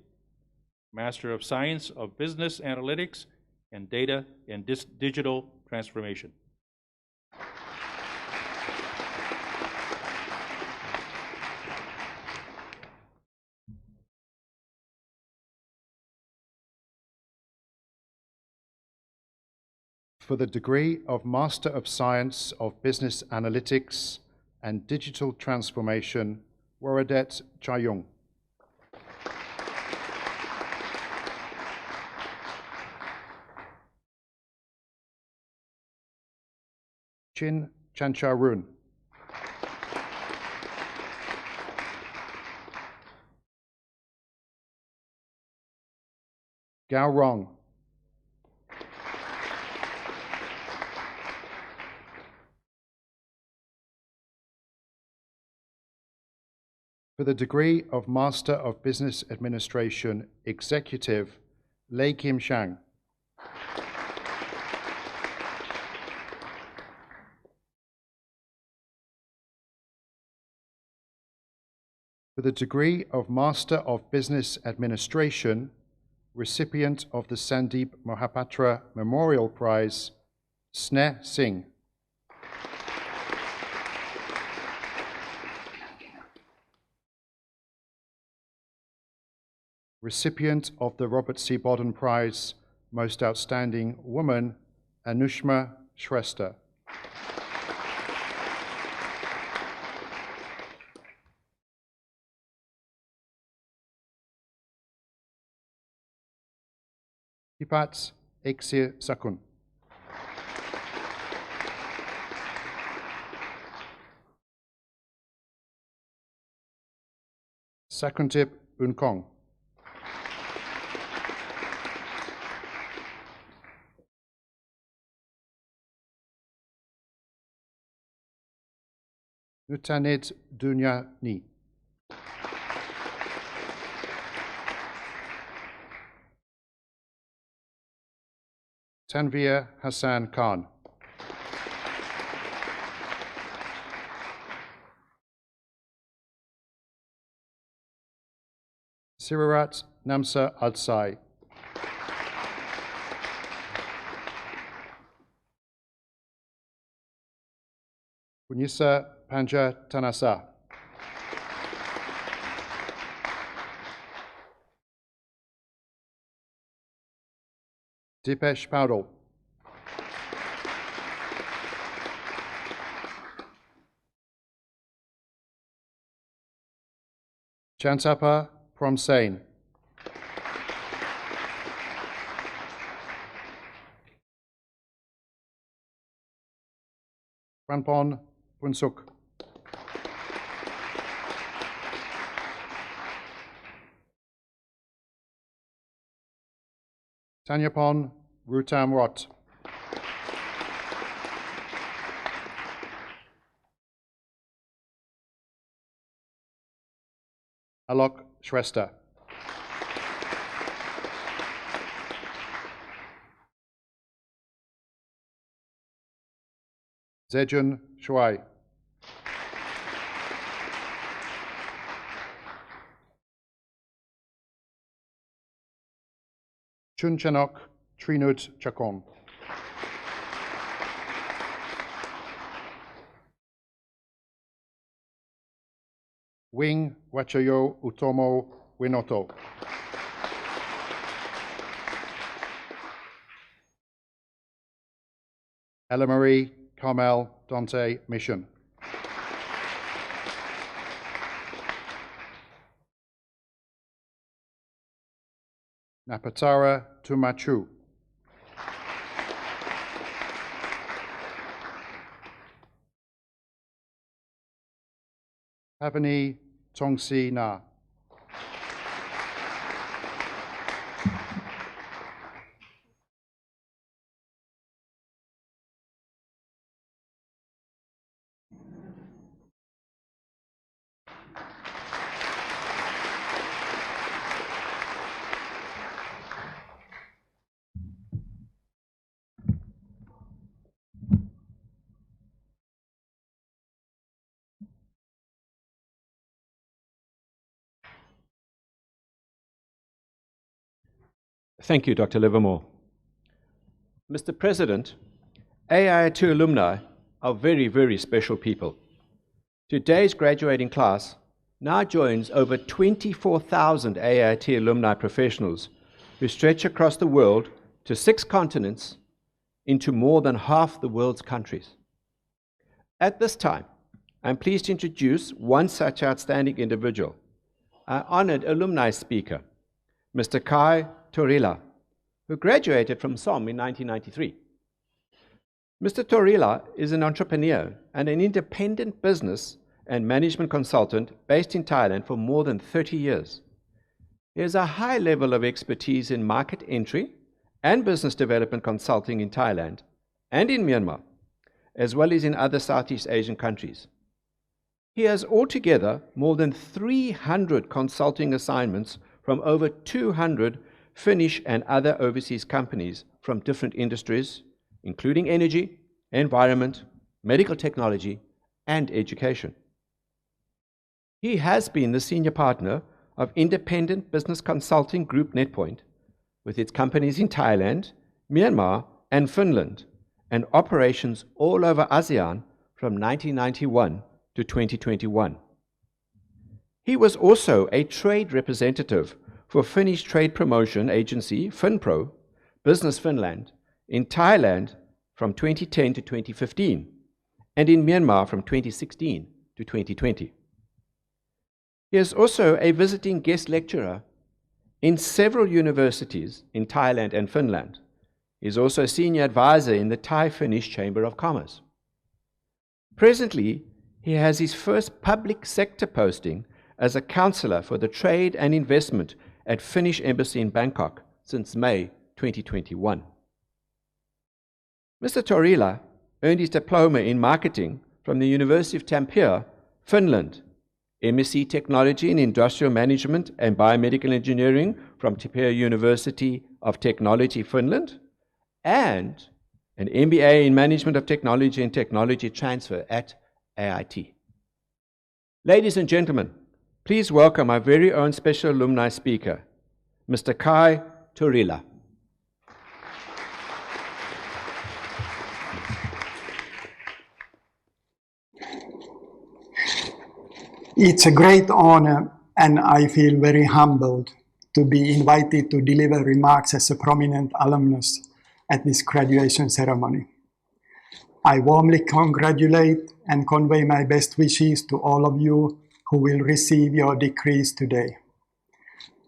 Master of Science of Business Analytics and Data and Digital Transformation. For the degree of Master of Science of Business Analytics and Digital Transformation, Waradet Chayung. Chin Chancharun. Gao Rong. For the degree of Master of Business Administration Executive, Lei Kim Shang. For the degree of Master of Business Administration, recipient of the Sandeep Mohapatra Memorial Prize, Sneh Singh. Recipient of the Robert C. Bodden Prize, Most Outstanding Woman, Anushma Shrestha. Hipat Eksir Sakun. Sakuntip Unkong. Nutanid Dunya Ni. Tanvir Hassan Khan. Sirirat Namsa Adsai. Punyisa Panja Tanasa. Dipesh Paudel. Chantapa Promsane. Pranpon Punsuk. Tanyapon Rutam Rot. Alok Shrestha. Zejun Shuai. Chunchanok Trinut Chakon. Wing Wachayo Utomo Winoto. Ella Marie Carmel Dante Mission. Napatara Tumachu. Pavani Tongsi Na. Thank you, Dr. Livermore. Mr. President, AIT alumni are very, very special people. Today's graduating class now joins over 24,000 AIT alumni professionals who stretch across the world to 6 continents into more than half the world's countries. At this time, I'm pleased to introduce one such outstanding individual, our honored alumni speaker, Mr. Kai Torila, who graduated from SOM in 1993. Mr. Torila is an entrepreneur and an independent business and management consultant based in Thailand for more than 30 years. He has a high level of expertise in market entry and business development consulting in Thailand and in Myanmar, as well as in other Southeast Asian countries. He has altogether more than 300 consulting assignments from over 200 Finnish and other overseas companies from different industries, including energy, environment, medical technology, and education. He has been the senior partner of independent business consulting group NetPoint, with its companies in Thailand, Myanmar, and Finland, and operations all over ASEAN from 1991 to 2021. He was also a trade representative for Finnish trade promotion agency FinPro, Business Finland, in Thailand from 2010 to 2015, and in Myanmar from 2016 to 2020. He is also a visiting guest lecturer in several universities in Thailand and Finland. He is also a senior advisor in the Thai-Finnish Chamber of Commerce. Presently, he has his first public sector posting as a counselor for the trade and investment at Finnish Embassy in Bangkok since May 2021. Mr. Torila earned his diploma in marketing from the University of Tampere, Finland, MSc Technology in Industrial Management and Biomedical Engineering from Tampere University of Technology, Finland, and an MBA in Management of Technology and Technology Transfer at AIT. Ladies and gentlemen, please welcome our very own special alumni speaker, Mr. Kai Torila. It's a great honor, and I feel very humbled to be invited to deliver remarks as a prominent alumnus at this graduation ceremony. I warmly congratulate and convey my best wishes to all of you who will receive your degrees today.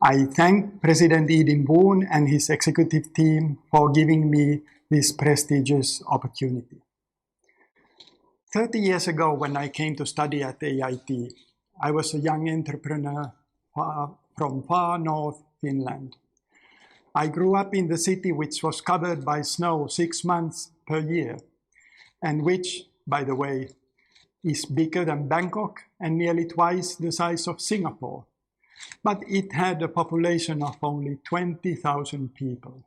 I thank President Lee Boon and his executive team for giving me this prestigious opportunity. 30 years ago, when I came to study at AIT, I was a young entrepreneur from far north Finland. I grew up in the city which was covered by snow 6 months per year, and which, by the way, is bigger than Bangkok and nearly twice the size of Singapore. but it had a population of only 20,000 people.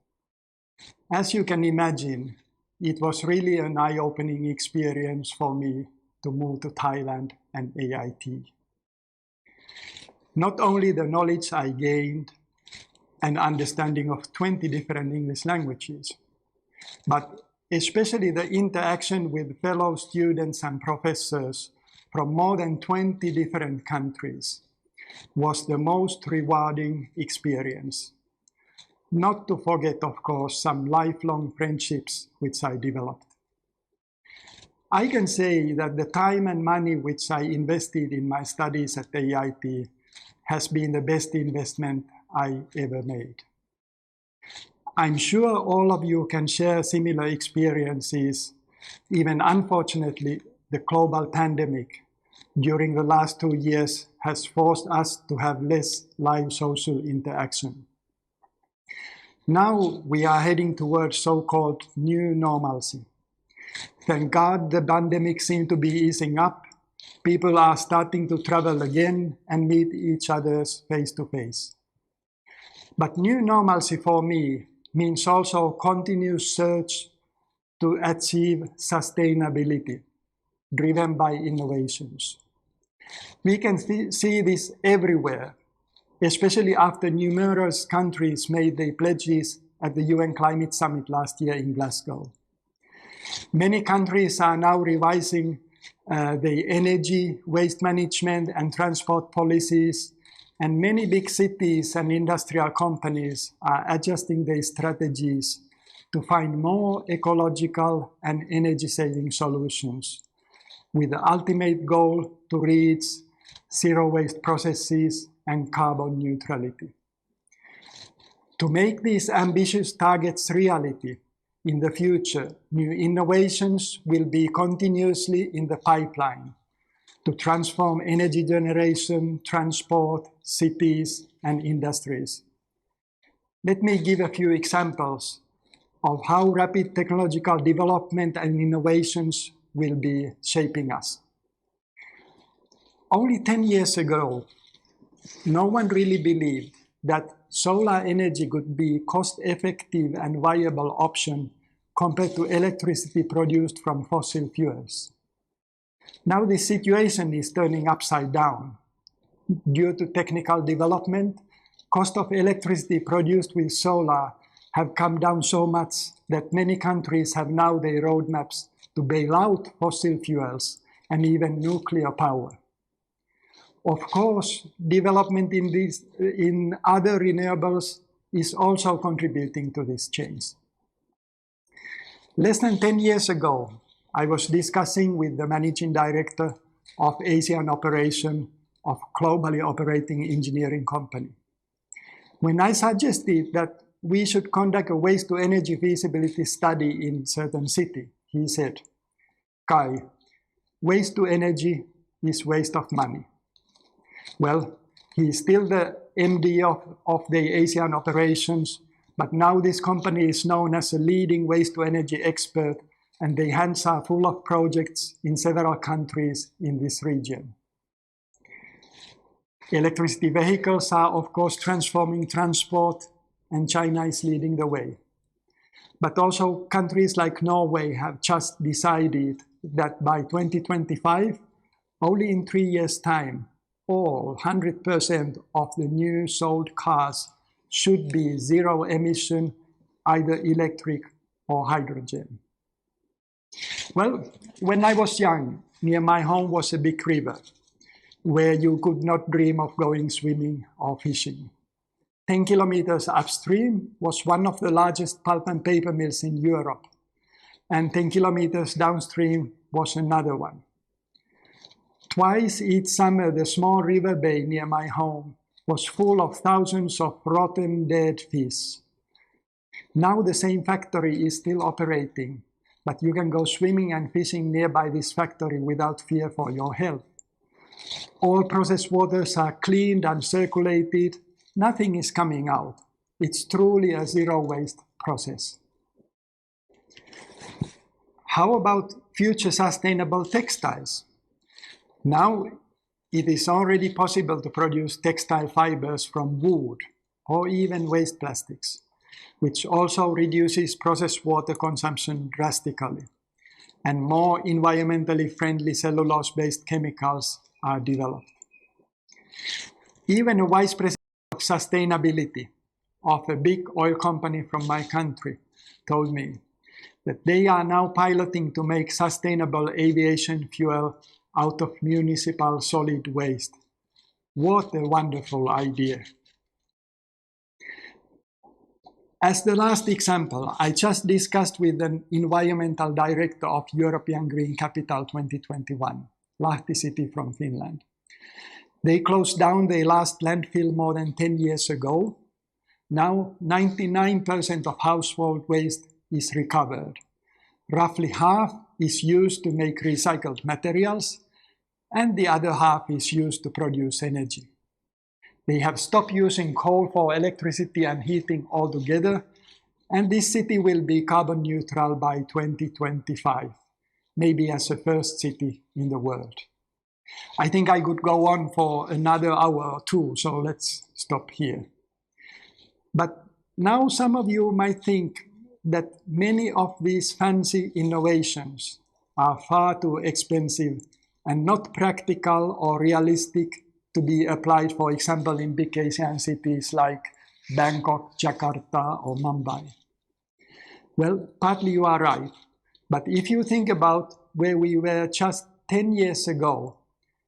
As you can imagine, it was really an eye-opening experience for me to move to Thailand and AIT. Not only the knowledge I gained and understanding of 20 different English languages, but especially the interaction with fellow students and professors from more than 20 different countries was the most rewarding experience. Not to forget, of course, some lifelong friendships which I developed. I can say that the time and money which I invested in my studies at AIT has been the best investment I ever made. I'm sure all of you can share similar experiences. Even unfortunately, the global pandemic during the last 2 years has forced us to have less live social interaction. Now we are heading towards so-called new normalcy. Thank God the pandemic seems to be easing up. People are starting to travel again and meet each other face to face. But new normalcy for me means also continuous search to achieve sustainability, driven by innovations. We can see this everywhere, especially after numerous countries made their pledges at the UN Climate Summit last year in Glasgow. Many countries are now revising their energy, waste management, and transport policies, and many big cities and industrial companies are adjusting their strategies to find more ecological and energy-saving solutions, with the ultimate goal to reach zero waste processes and carbon neutrality. To make these ambitious targets reality, in the future, new innovations will be continuously in the pipeline to transform energy generation, transport, cities, and industries. Let me give a few examples of how rapid technological development and innovations will be shaping us. Only 10 years ago, no one really believed that solar energy could be cost-effective and viable option compared to electricity produced from fossil fuels. Now the situation is turning upside down. Due to technical development, cost of electricity produced with solar have come down so much that many countries have now their roadmaps to bail out fossil fuels and even nuclear power. Of course, development in other renewables is also contributing to this change. Less than 10 years ago, I was discussing with the managing director of Asian operation of globally operating engineering company. When I suggested that we should conduct a waste-to-energy feasibility study in certain city, he said, "Kai, waste-to-energy is waste of money." Well, he is still the MD of the Asian operations, but now this company is known as a leading waste-to-energy expert, and their hands are full of projects in several countries in this region. Electricity vehicles are, of course, transforming transport, and China is leading the way. But also countries like Norway have just decided that by 2025, only in 3 years' time, all 100% of the new sold cars should be zero emission, either electric or hydrogen. Well, when I was young, near my home was a big river where you could not dream of going swimming or fishing. 10 kilometers upstream was one of the largest pulp and paper mills in Europe, and 10 kilometers downstream was another one. Twice each summer, the small river bay near my home was full of thousands of rotten dead fish. Now the same factory is still operating, but you can go swimming and fishing nearby this factory without fear for your health. All processed waters are cleaned and circulated. Nothing is coming out. It's truly a zero waste process. How about future sustainable textiles? Now, it is already possible to produce textile fibers from wood or even waste plastics, which also reduces processed water consumption drastically, and more environmentally friendly cellulose-based chemicals are developed. Even a vice president of sustainability of a big oil company from my country told me that they are now piloting to make sustainable aviation fuel out of municipal solid waste. What a wonderful idea. As the last example, I just discussed with an environmental director of European Green Capital 2021, Lahti City from Finland. They closed down their last landfill more than 10 years ago. Now 99% of household waste is recovered. Roughly half is used to make recycled materials, and the other half is used to produce energy. They have stopped using coal for electricity and heating altogether, and this city will be carbon neutral by 2025, maybe as the first city in the world. I think I could go on for another hour or two, so let's stop here. But now some of you might think that many of these fancy innovations are far too expensive and not practical or realistic to be applied, for example, in big Asian cities like Bangkok, Jakarta, or Mumbai. Well, partly you are right, but if you think about where we were just 10 years ago,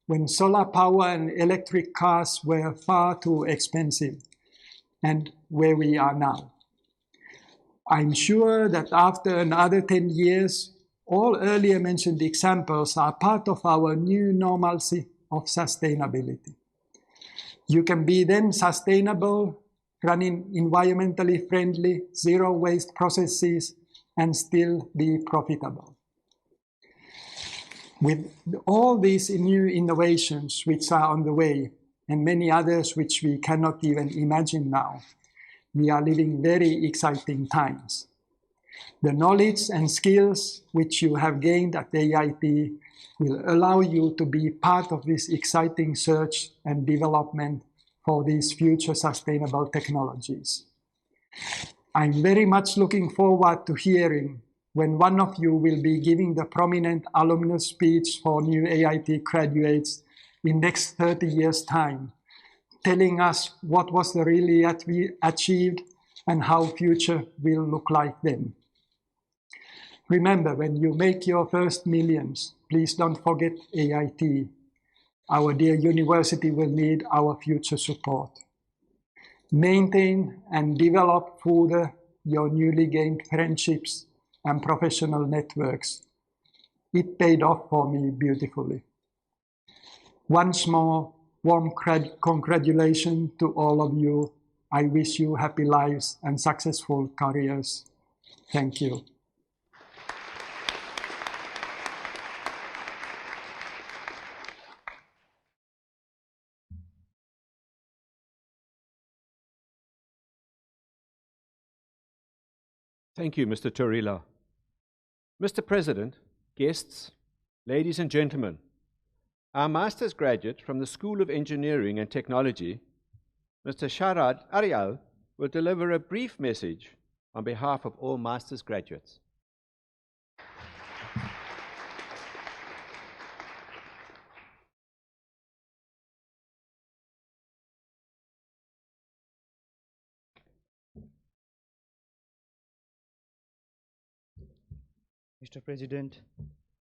when solar power and electric cars were far too expensive, and where we are now, I'm sure that after another 10 years, all earlier mentioned examples are part of our new normalcy of sustainability. You can be then sustainable, running environmentally friendly, zero waste processes, and still be profitable. With all these new innovations which are on the way, and many others which we cannot even imagine now, we are living very exciting times. The knowledge and skills which you have gained at AIT will allow you to be part of this exciting search and development for these future sustainable technologies. I'm very much looking forward to hearing when one of you will be giving the prominent alumnus speech for new AIT graduates in next 30 years' time, telling us what was really achieved and how future will look like then. Remember, when you make your first millions, please don't forget AIT. Our dear university will need our future support. Maintain and develop further your newly gained friendships and professional networks. It paid off for me beautifully. Once more, warm congratulations to all of you. I wish you happy lives and successful careers. Thank you. Thank you, Mr. Torila. Mr. President, guests, ladies and gentlemen, our master's graduate from the School of Engineering and Technology, Mr. Sharad Aryal, will deliver a brief message on behalf of all master's graduates. Mr. President,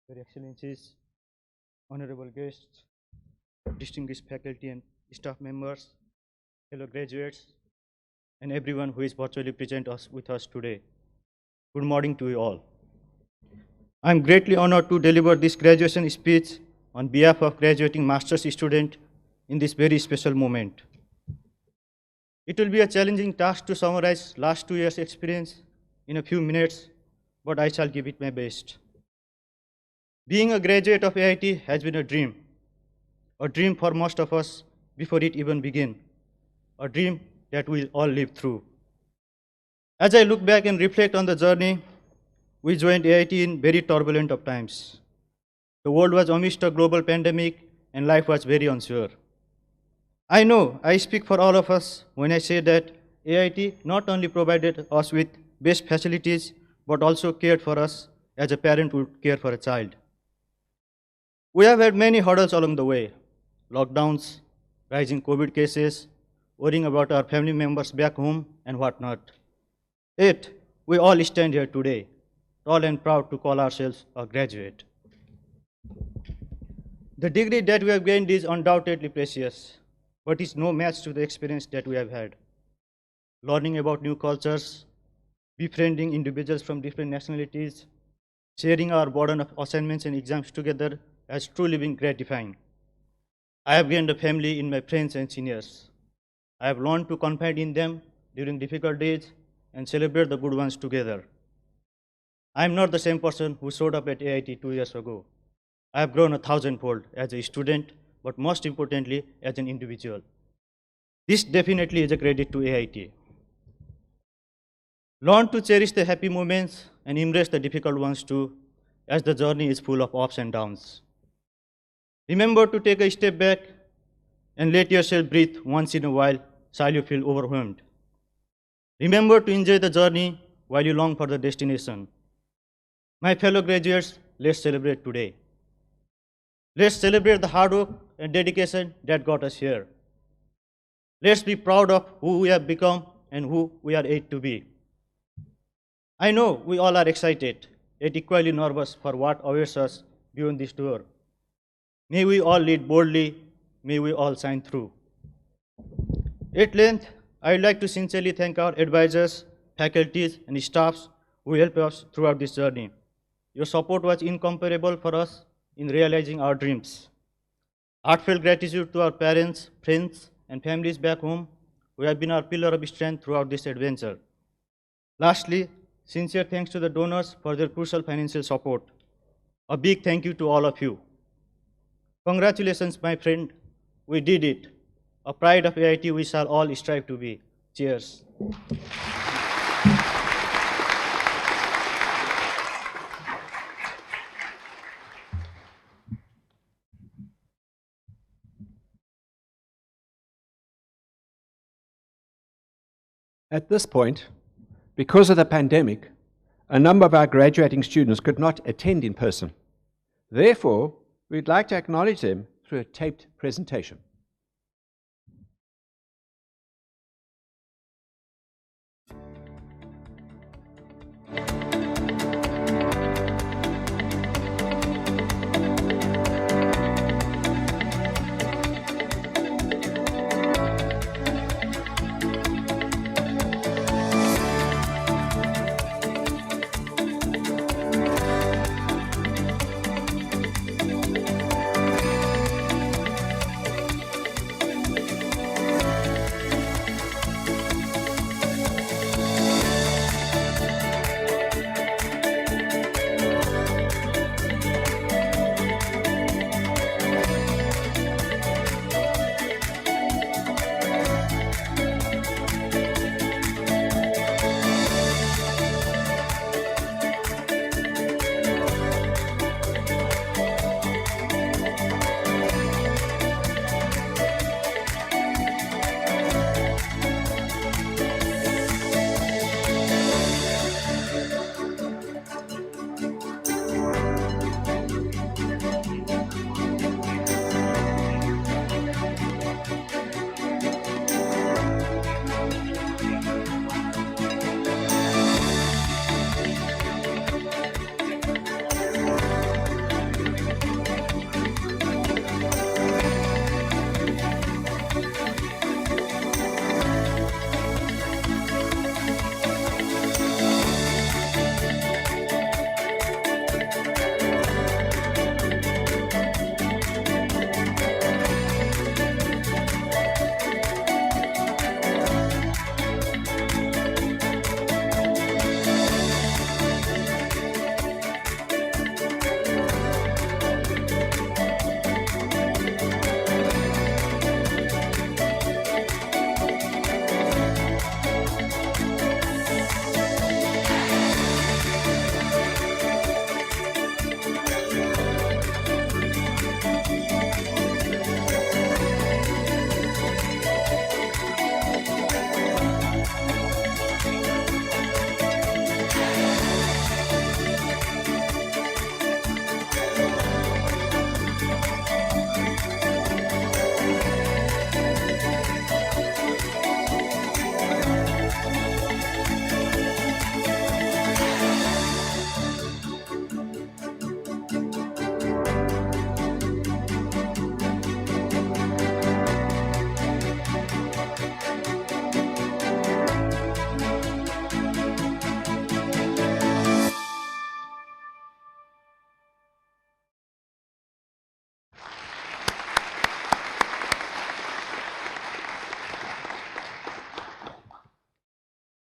Your Excellencies, honorable guests, distinguished faculty and staff members, fellow graduates, and everyone who is virtually present with us today. Good morning to you all. I am greatly honored to deliver this graduation speech on behalf of graduating master's student in this very special moment. It will be a challenging task to summarize last 2 years' experience in a few minutes, but I shall give it my best. Being a graduate of AIT has been a dream for most of us before it even began, a dream that we'll all live through. As I look back and reflect on the journey, we joined AIT in very turbulent of times. The world was amidst a global pandemic and life was very unsure. I know I speak for all of us when I say that AIT not only provided us with best facilities, but also cared for us as a parent would care for a child. We have had many hurdles along the way: lockdowns, rising COVID cases, worrying about our family members back home, and whatnot. Yet, we all stand here today, tall and proud to call ourselves a graduate. The degree that we have gained is undoubtedly precious, but is no match to the experience that we have had. Learning about new cultures, befriending individuals from different nationalities, sharing our burden of assignments and exams together has truly been gratifying. I have gained a family in my friends and seniors. I have learned to confide in them during difficult days and celebrate the good ones together. I am not the same person who showed up at AIT 2 years ago. I have grown 1,000-fold as a student, but most importantly, as an individual. This definitely is a credit to AIT. Learn to cherish the happy moments and embrace the difficult ones too, as the journey is full of ups and downs. Remember to take a step back and let yourself breathe once in a while you feel overwhelmed. Remember to enjoy the journey while you long for the destination. My fellow graduates, let's celebrate today. Let's celebrate the hard work and dedication that got us here. Let's be proud of who we have become and who we are yet to be. I know we all are excited, yet equally nervous for what awaits us beyond this tour. May we all lead boldly, may we all shine through. At length, I would like to sincerely thank our advisors, faculties, and staffs who helped us throughout this journey. Your support was incomparable for us in realizing our dreams. Heartfelt gratitude to our parents, friends, and families back home who have been our pillar of strength throughout this adventure. Lastly, sincere thanks to the donors for their crucial financial support. A big thank you to all of you. Congratulations, my friend. We did it. A pride of AIT we shall all strive to be. Cheers. At this point, because of the pandemic, a number of our graduating students could not attend in person. Therefore, we'd like to acknowledge them through a taped presentation.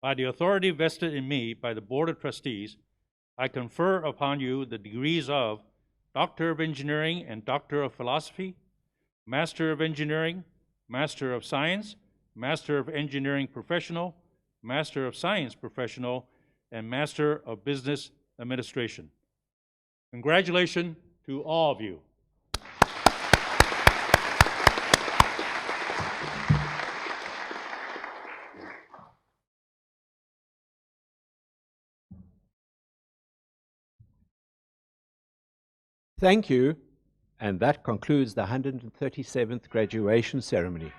By the authority vested in me by the Board of Trustees, I confer upon you the degrees of Doctor of Engineering and Doctor of Philosophy, Master of Engineering, Master of Science, Master of Engineering Professional, Master of Science Professional, and Master of Business Administration. Congratulations to all of you. Thank you, and that concludes the 137th graduation ceremony.